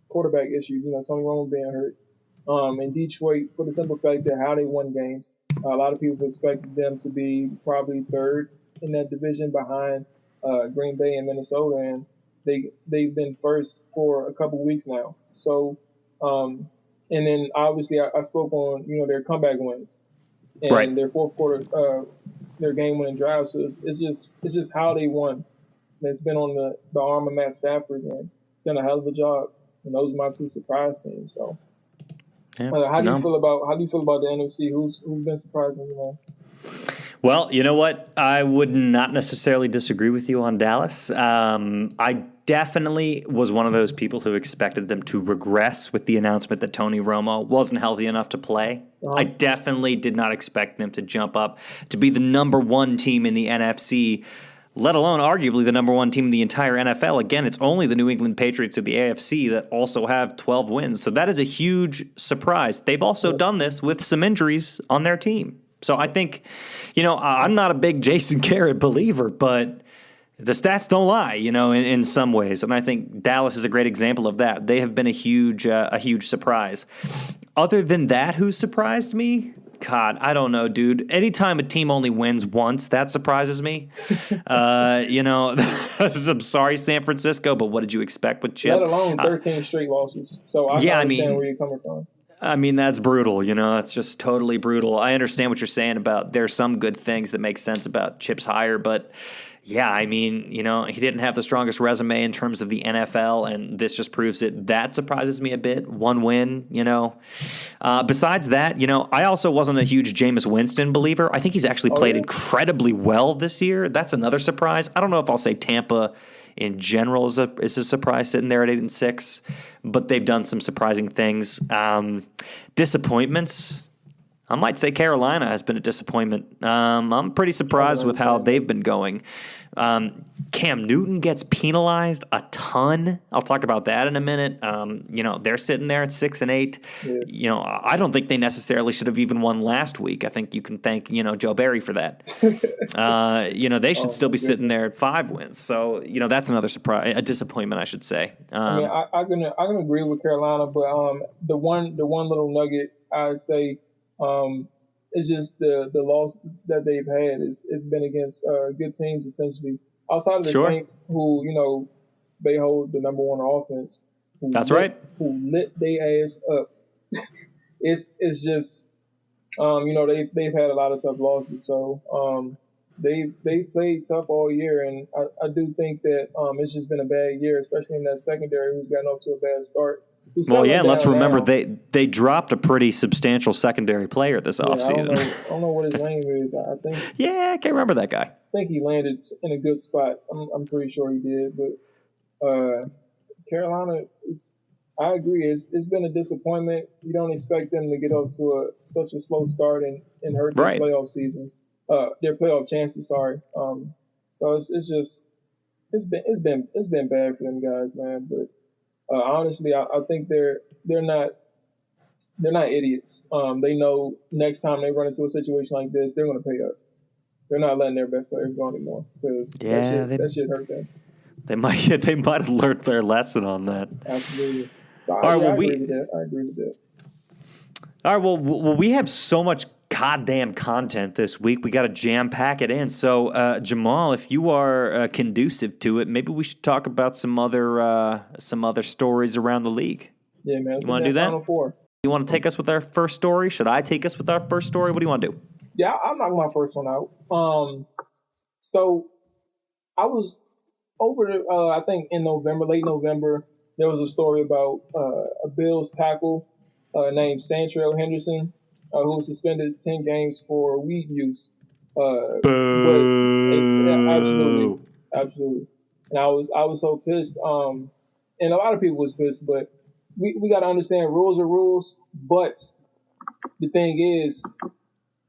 quarterback issue, Tony Romo being hurt. And Detroit, for the simple fact that how they won games, a lot of people expected them to be probably 3rd in that division behind Green Bay and Minnesota, and they've been 1st for a couple weeks now. So, and then obviously I spoke on their comeback wins and their fourth quarter. Their game-winning drive, so it's just how they won. It's been on the arm of Matt Stafford, and he's done a hell of a job. And those are my 2 surprise teams. So, how do you feel about the NFC? Who's been surprising you? Well, you know what? I would not necessarily disagree with you on Dallas. I definitely was one of those people who expected them to regress with the announcement that Tony Romo wasn't healthy enough to play. I definitely did not expect them to jump up to be the number 1 team in the NFC, let alone arguably the number 1 team in the entire NFL. Again, it's only the New England Patriots of the AFC that also have 12 wins. So that is a huge surprise. They've also done this with some injuries on their team. So I think, I'm not a big Jason Garrett believer, but the stats don't lie, in some ways. And I think Dallas is a great example of that. They have been a huge surprise. Other than that, who surprised me? God, I don't know, dude. Anytime a team only wins once, that surprises me. I'm sorry, San Francisco, but what did you expect with Chip? Let alone 13 straight losses. So I understand where you're coming from. I mean, that's brutal, it's just totally brutal. I understand what you're saying about there's some good things that make sense about Chip's hire, but yeah, I mean, he didn't have the strongest resume in terms of the NFL, and this just proves it. That surprises me a bit. One win, Besides that, I also wasn't a huge Jameis Winston believer. I think he's actually played incredibly well this year. That's another surprise. I don't know if I'll say Tampa in general is a surprise sitting there at 8-6, but they've done some surprising things. Disappointments. I might say Carolina has been a disappointment. I'm pretty surprised with how they've been going. Cam Newton gets penalized a ton. I'll talk about that in a minute. They're sitting there at 6-8. Yeah. I don't think they necessarily should have even won last week. I think you can thank, Joe Barry for that. They should still be sitting there at 5 wins. So, that's another surprise, a disappointment, I should say. I can agree with Carolina, but the one little nugget I'd say it's just the loss that they've had. It's been against good teams, essentially. Outside of the Saints, who, they hold the number one offense. That's right. Who lit their ass up. It's just, they've had a lot of tough losses. So they've played tough all year. And I do think that it's just been a bad year, especially in that secondary who's gotten off to a bad start. Well, yeah, let's remember they dropped a pretty substantial secondary player this offseason. I don't know what his name is. I think. Yeah, I can't remember that guy. I think he landed in a good spot. I'm pretty sure he did. But Carolina I agree. It's been a disappointment. You don't expect them to get off to such a slow start and hurt their playoff seasons. Their playoff chances. Sorry. So it's been bad for them guys, man. But honestly, I think they're not idiots. They know next time they run into a situation like this, they're going to pay up. They're not letting their best players go anymore because that shit hurt them. They might have learned their lesson on that. Absolutely. So I agree with that. All right. Well, we have so much goddamn content this week. We got to jam pack it in. So, Jamal, if you are conducive to it, maybe we should talk about some other stories around the league. Yeah, man. You want to do that? Final Four. You want to take us with our first story? Should I take us with our first story? What do you want to do? Yeah, I'll knock my first one out. So I was over I think in late November, there was a story about a Bills tackle named Santrell Henderson, who was suspended 10 games for weed use. Absolutely. And I was so pissed. And a lot of people was pissed, but we got to understand rules are rules. But the thing is,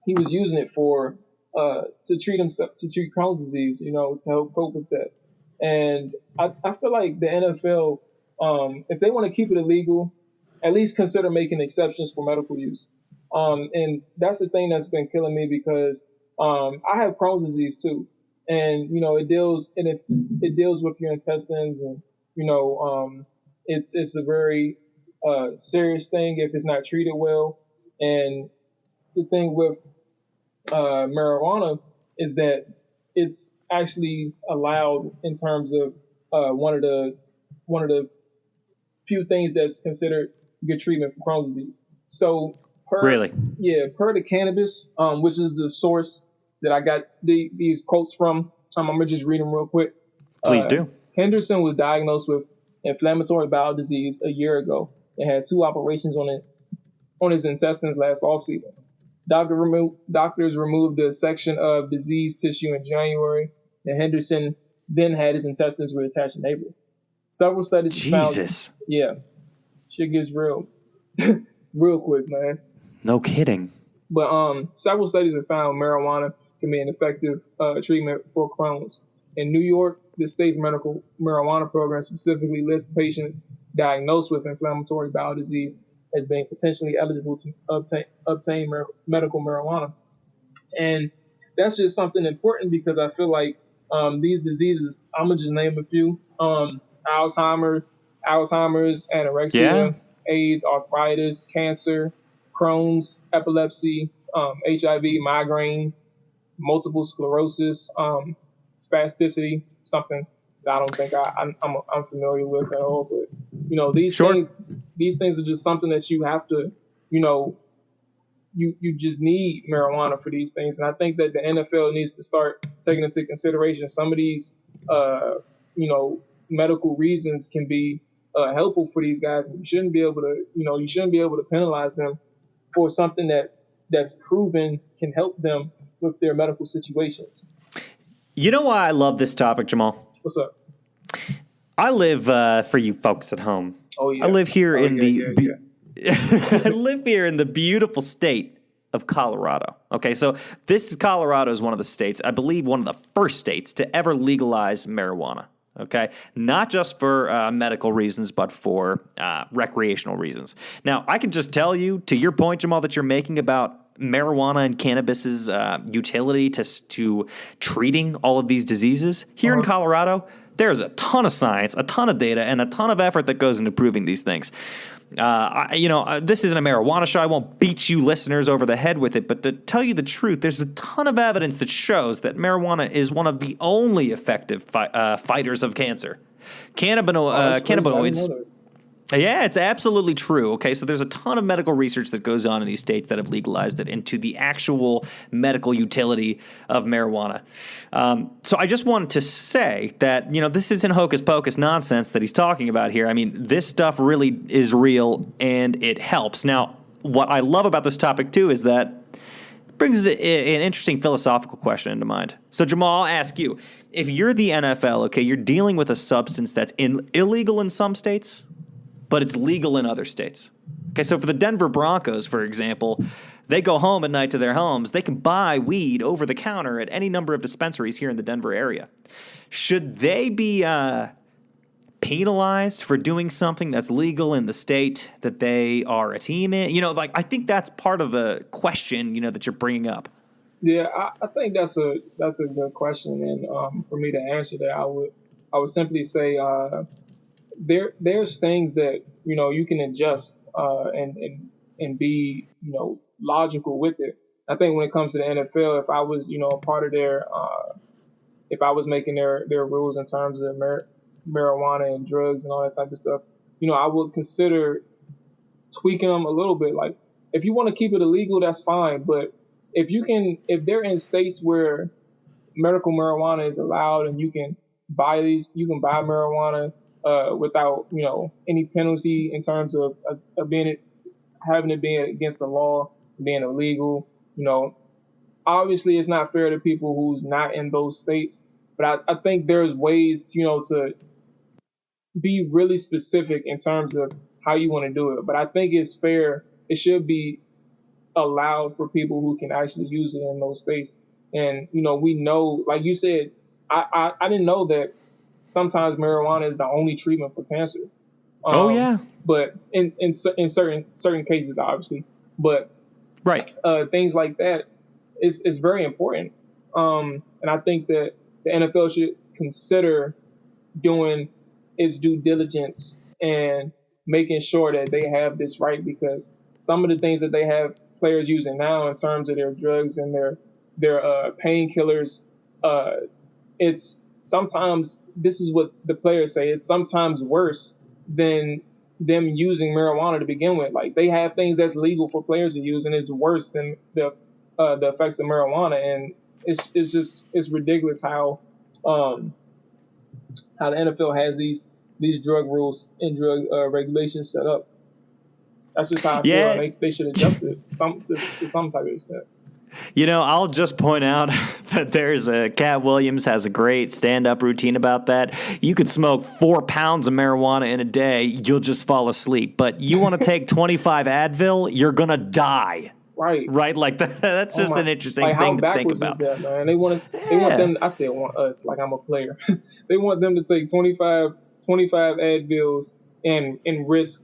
he was using it to treat Crohn's disease, to help cope with that. And I feel like the NFL, if they want to keep it illegal, at least consider making exceptions for medical use. And that's the thing that's been killing me because I have Crohn's disease too, and it deals with your intestines, and it's a very serious thing if it's not treated well. And the thing with marijuana is that it's actually allowed in terms of one of the few things that's considered good treatment for Crohn's disease. So per the cannabis, which is the source that I got these quotes from. I'm gonna just read them real quick. Please do. Henderson was diagnosed with inflammatory bowel disease a year ago and had 2 operations on his intestines last offseason. Doctors removed a section of diseased tissue in January, and Henderson then had his intestines reattached in April. Several studies found. Jesus. Yeah, shit gets real, real quick, man. No kidding. But several studies have found marijuana can be an effective treatment for Crohn's. In New York, the state's medical marijuana program specifically lists patients diagnosed with inflammatory bowel disease as being potentially eligible to obtain medical marijuana. And that's just something important because I feel like these diseases, I'm going to just name a few, Alzheimer's, anorexia, AIDS, arthritis, cancer, Crohn's, epilepsy, HIV, migraines, multiple sclerosis, spasticity, something that I don't think I'm familiar with at all. But these things are just something that you have to you know, you just need marijuana for these things. And I think that the NFL needs to start taking into consideration some of these, medical reasons can be helpful for these guys. And you shouldn't be able to penalize them for something that's proven can help them with their medical situations. You know why I love this topic, Jamal? What's up? I live, for you folks at home. Oh, yeah. I live here I live here in the beautiful state of Colorado. Okay, so Colorado is one of the states, I believe one of the first states to ever legalize marijuana. Okay, not just for medical reasons, but for recreational reasons. Now, I can just tell you, to your point, Jamal, that you're making about marijuana and cannabis's utility to treating all of these diseases here in Colorado. There's a ton of science, a ton of data, and a ton of effort that goes into proving these things. This isn't a marijuana show. I won't beat you listeners over the head with it, but to tell you the truth, there's a ton of evidence that shows that marijuana is one of the only effective fighters of cancer. Cannabinoids. Yeah, it's absolutely true. Okay, so there's a ton of medical research that goes on in these states that have legalized it into the actual medical utility of marijuana. So I just wanted to say that, this isn't hocus pocus nonsense that he's talking about here. I mean, this stuff really is real and it helps. Now, what I love about this topic, too, is that it brings an interesting philosophical question into mind. So, Jamal, I'll ask you, if you're the NFL, okay, you're dealing with a substance that's illegal in some states, but it's legal in other states. Okay, so for the Denver Broncos, for example, they go home at night to their homes. They can buy weed over the counter at any number of dispensaries here in the Denver area. Should they be penalized for doing something that's legal in the state that they are a team in? I think that's part of the question, that you're bringing up. Yeah, I think that's a good question, and for me to answer that, I would simply say there's things that you can adjust and be logical with it. I think when it comes to the NFL, if I was a part of if I was making their rules in terms of marijuana and drugs and all that type of stuff, I would consider tweaking them a little bit. Like, if you want to keep it illegal, that's fine, but if they're in states where medical marijuana is allowed and you can buy marijuana without any penalty in terms of having it being against the law, being illegal. Obviously it's not fair to people who's not in those states, but I think there's ways to be really specific in terms of how you want to do it. But I think it's fair. It should be allowed for people who can actually use it in those states. And we know, like you said, I didn't know that sometimes marijuana is the only treatment for cancer. But in certain cases, obviously, but right, things like that is very important. And I think that the NFL should consider doing its due diligence and making sure that they have this right, because some of the things that they have players using now in terms of their drugs and their painkillers, it's sometimes, this is what the players say, it's sometimes worse than them using marijuana to begin with. Like, they have things that's legal for players to use, and it's worse than the effects of marijuana. And it's ridiculous how the NFL has these drug rules and drug regulations set up. That's just how I feel. They should adjust it to some type of extent. I'll just point out that Cat Williams has a great stand-up routine about that. You could smoke 4 pounds of marijuana in a day, you'll just fall asleep. But you want to take 25 Advil, you're going to die. Right? Like, that's just an interesting thing to think about. Is that, man? They want them, I say want us, like I'm a player. They want them to take 25 Advils and risk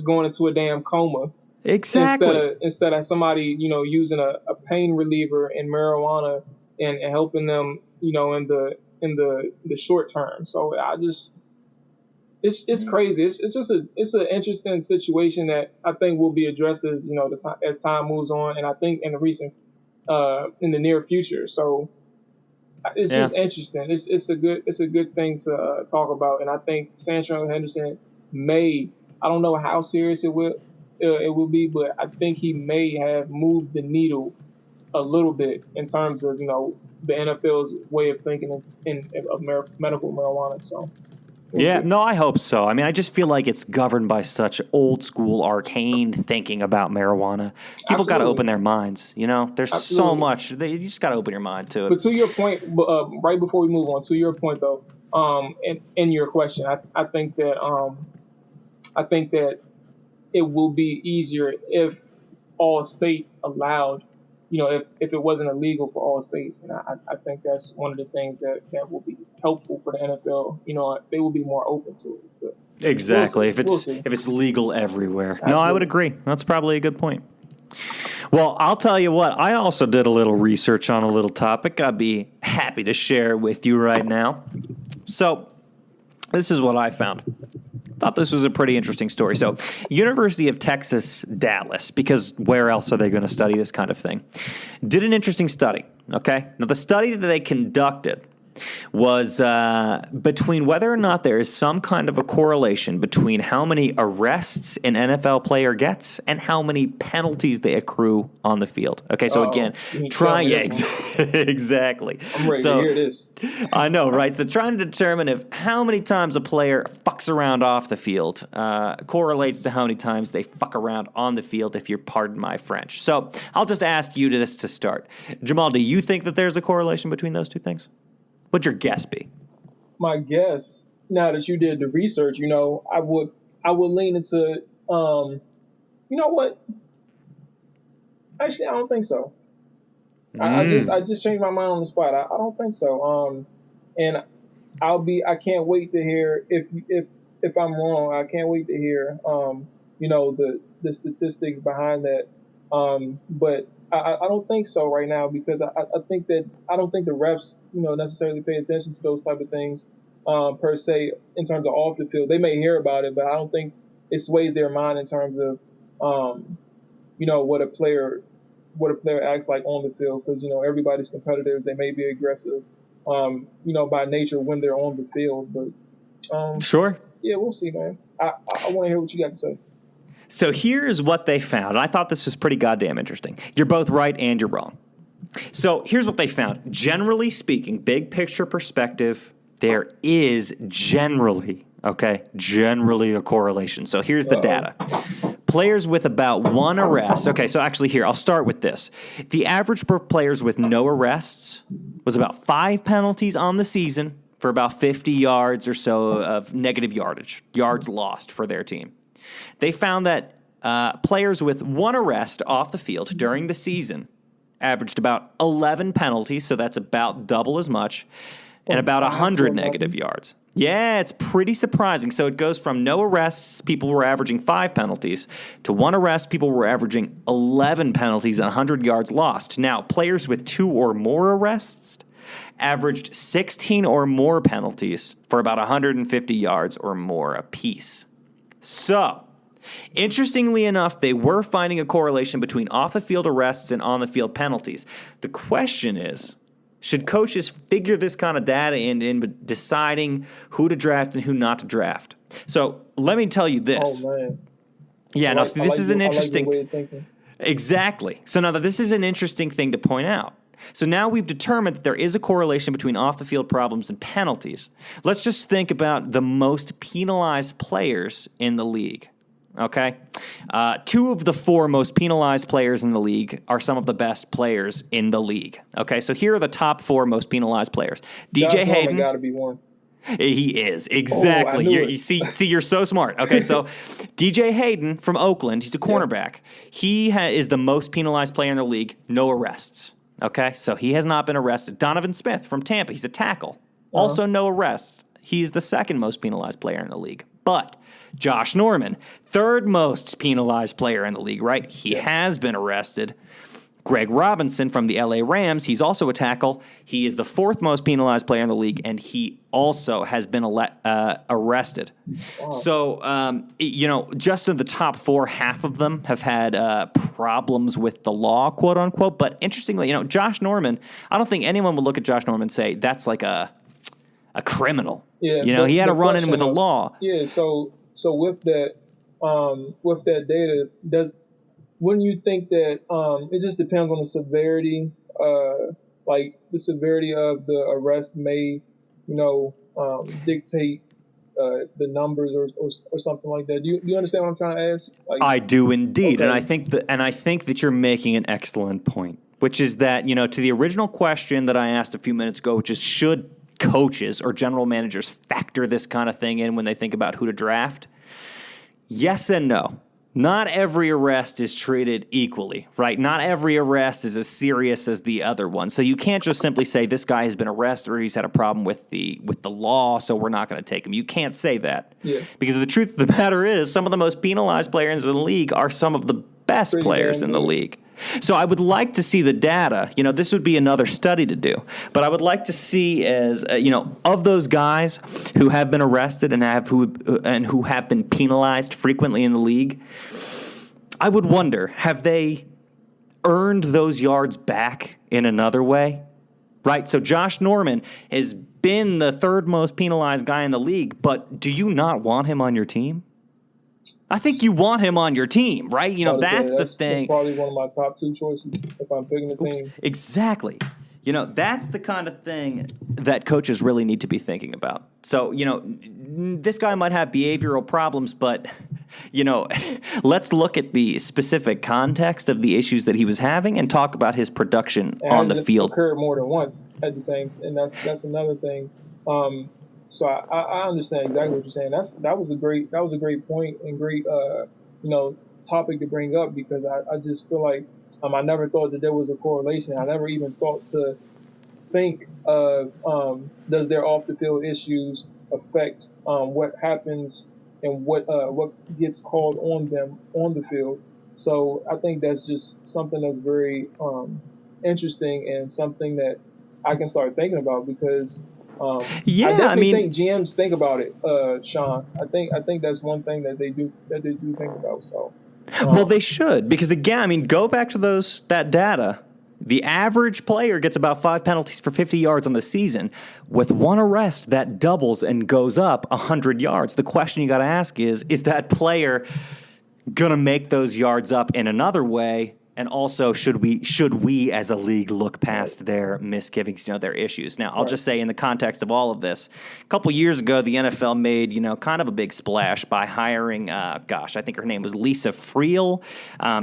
going into a damn coma. Exactly. Instead of somebody, using a pain reliever and marijuana and helping them, in the short term. So it's crazy. It's an interesting situation that I think will be addressed as time moves on, and I think in the near future. So it's just interesting. It's a good thing to talk about, and I think Sancho Henderson I don't know how serious it will it will be, but I think he may have moved the needle a little bit in terms of the NFL's way of thinking of medical marijuana. So yeah, no, I hope so. I mean, I just feel like it's governed by such old school, arcane thinking about marijuana. People got to open their minds. There's so much. You just got to open your mind to it. But to your point, right before we move on, to your point though, in your question, I think that it will be easier if all states allowed, if it wasn't illegal for all states. And I think that's one of the things that will be helpful for the NFL. They will be more open to it. But exactly. We'll see. If it's legal everywhere. Absolutely. No, I would agree. That's probably a good point. Well, I'll tell you what, I also did a little research on a little topic I'd be happy to share with you right now. So, this is what I found. Thought this was a pretty interesting story. So, University of Texas, Dallas, because where else are they going to study this kind of thing, did an interesting study, okay? Now, the study that they conducted was between whether or not there is some kind of a correlation between how many arrests an NFL player gets and how many penalties they accrue on the field. Okay, so again, exactly. I'm ready to hear this. I know, right? So trying to determine if how many times a player fucks around off the field correlates to how many times they fuck around on the field, if you're pardon my French. So I'll just ask you this to start. Jamal, do you think that there's a correlation between those two things? What'd your guess be? My guess, now that you did the research, I would lean into, you know what? Actually, I don't think so. I just changed my mind on the spot. I don't think so. And I can't wait to hear if I'm wrong. I can't wait to hear, the statistics behind that. But I don't think so right now, because I think that I don't think the refs, necessarily pay attention to those type of things, per se, in terms of off the field. They may hear about it, but I don't think it sways their mind in terms of, what a player acts like on the field, because, everybody's competitive. They may be aggressive, by nature when they're on the field. But, sure. Yeah, we'll see, man. I want to hear what you got to say. So here's what they found. I thought this was pretty goddamn interesting. You're both right and you're wrong. So here's what they found. Generally speaking, big picture perspective, there is generally a correlation. So here's the data. Players with about one arrest. Okay, so actually here, I'll start with this. The average for players with no arrests was about 5 penalties on the season for about 50 yards or so of negative yards lost for their team. They found that players with one arrest off the field during the season averaged about 11 penalties, so that's about double as much, and about 100 negative yards. Yeah, it's pretty surprising. So it goes from no arrests, people were averaging 5 penalties, to one arrest, people were averaging 11 penalties and 100 yards lost. Now, players with 2 or more arrests averaged 16 or more penalties for about 150 yards or more apiece. So, interestingly enough, they were finding a correlation between off-the-field arrests and on-the-field penalties. The question is, should coaches figure this kind of data in deciding who to draft and who not to draft? So, let me tell you this. Oh, man. Yeah, this is an interesting... I like your way of thinking. Exactly. So now this is an interesting thing to point out. So now we've determined that there is a correlation between off-the-field problems and penalties. Let's just think about the most penalized players in the league, okay? 2 of the 4 most penalized players in the league are some of the best players in the league, okay? So here are the top 4 most penalized players. DJ Hayden. Got to be one. He is, exactly. You see, you're so smart. Okay, so DJ Hayden from Oakland, he's a cornerback. He is the most penalized player in the league, no arrests. Okay, so he has not been arrested. Donovan Smith from Tampa, he's a tackle. Also no arrest. He's the 2nd most penalized player in the league. But Josh Norman, 3rd most penalized player in the league, right? He has been arrested. Greg Robinson from the LA Rams, he's also a tackle. He is the 4th most penalized player in the league, and he also has been arrested. Wow. So, just in the top 4, half of them have had problems with the law, quote unquote. But interestingly, Josh Norman, I don't think anyone would look at Josh Norman and say that's like a criminal. Yeah, he had a run-in with the law. Yeah, so with that, with that data, wouldn't you think that it just depends on the severity, like the severity of the arrest may, dictate the numbers or something like that? Do you understand what I'm trying to ask? Like, I do indeed, okay. and I think that you're making an excellent point, which is that, to the original question that I asked a few minutes ago, which is, should coaches or general managers factor this kind of thing in when they think about who to draft? Yes and no. Not every arrest is treated equally, right? Not every arrest is as serious as the other one. So you can't just simply say this guy has been arrested or he's had a problem with the law, so we're not going to take him. You can't say that. Yeah. Because the truth of the matter is some of the most penalized players in the league are some of the best players in the league. So I would like to see the data. This would be another study to do. But I would like to see of those guys who have been arrested and who have been penalized frequently in the league, I would wonder, have they earned those yards back in another way? Right? So Josh Norman has been the third most penalized guy in the league, but do you not want him on your team? I think you want him on your team, right? That's the thing. That's probably one of my top two choices if I'm picking a team. Exactly. That's the kind of thing that coaches really need to be thinking about. So, this guy might have behavioral problems, but, let's look at the specific context of the issues that he was having and talk about his production on the field. It occurred more than once at the same, and that's another thing. So I understand exactly what you're saying. That was a great point and great topic to bring up, because I just feel like I never thought that there was a correlation. I never even thought to think of does their off the field issues affect what happens and what gets called on them on the field. So I think that's just something that's very interesting and something that I can start thinking about, because I definitely think GMs think about it, Sean. I think that's one thing that they do think about. So, well, they should, because again, go back to that data. The average player gets about 5 penalties for 50 yards on the season. With one arrest, that doubles and goes up 100 yards. The question you got to ask is that player gonna make those yards up in another way? And also, should we as a league look past their misgivings, their issues? Now, I'll just say, in the context of all of this, a couple years ago, the NFL made, kind of a big splash by hiring, I think her name was Lisa Friel.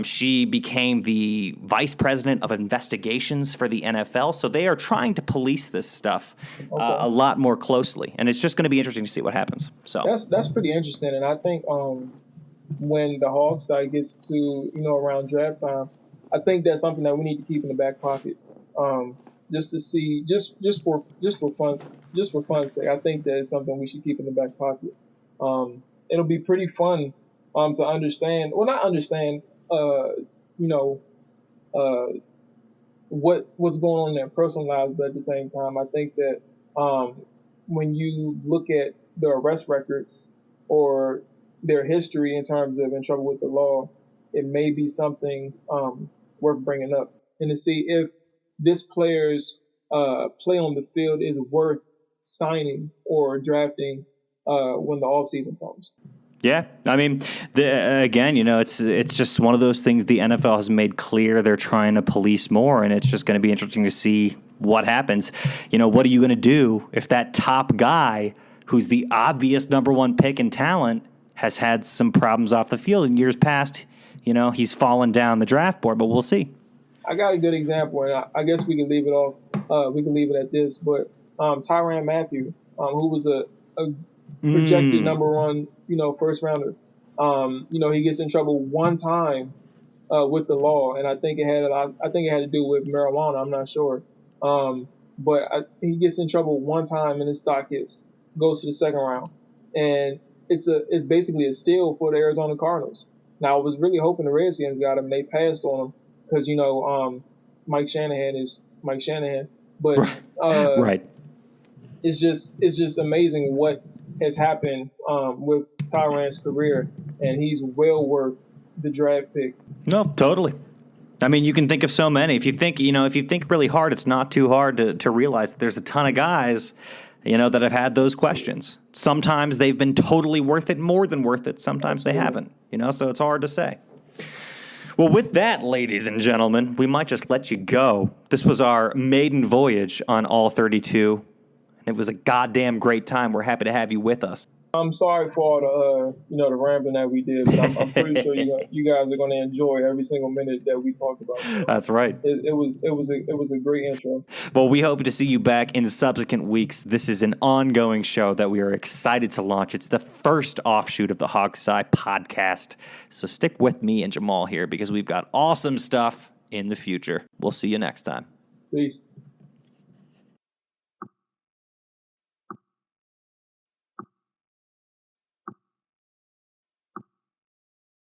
She became the vice president of investigations for the NFL. So they are trying to police this stuff a lot more closely, and it's just going to be interesting to see what happens. So that's pretty interesting, and I think when the Hog Sty gets to around draft time, I think that's something that we need to keep in the back pocket, just to see, just for fun's sake. I think that it's something we should keep in the back pocket. It'll be pretty fun to understand, well, not understand, what's going on in their personal lives, but at the same time, I think that when you look at the arrest records or their history in terms of in trouble with the law, it may be something worth bringing up, and to see if this player's play on the field is worth signing or drafting when the offseason comes. Yeah, again, it's just one of those things the NFL has made clear they're trying to police more, and it's just going to be interesting to see what happens. What are you going to do if that top guy, who's the obvious number one pick in talent, has had some problems off the field in years past? He's fallen down the draft board, but we'll see. I got a good example, and I guess we can leave it off. We can leave it at this. But Tyrann Mathieu, who was a projected number one, first rounder, he gets in trouble one time with the law, and I think it had to do with marijuana. I'm not sure, but he gets in trouble one time, and his stock goes to the second round, and it's basically a steal for the Arizona Cardinals. Now, I was really hoping the Redskins got him. They passed on him because, Mike Shanahan is Mike Shanahan. But right. It's just amazing what has happened with Tyrann's career, and he's well worth the draft pick. No, totally. You can think of so many. If you think really hard, it's not too hard to realize that there's a ton of guys that have had those questions. Sometimes they've been totally worth it, more than worth it. Sometimes they haven't, so it's hard to say. Well, with that, ladies and gentlemen, we might just let you go. This was our maiden voyage on All-32. It was a goddamn great time. We're happy to have you with us. I'm sorry for all the rambling that we did, but I'm pretty sure you guys are going to enjoy every single minute that we talked about. So that's right. It was a great intro. Well, we hope to see you back in the subsequent weeks. This is an ongoing show that we are excited to launch. It's the first offshoot of the Hog Sty podcast. So stick with me and Jamal here because we've got awesome stuff in the future. We'll see you next time. Peace.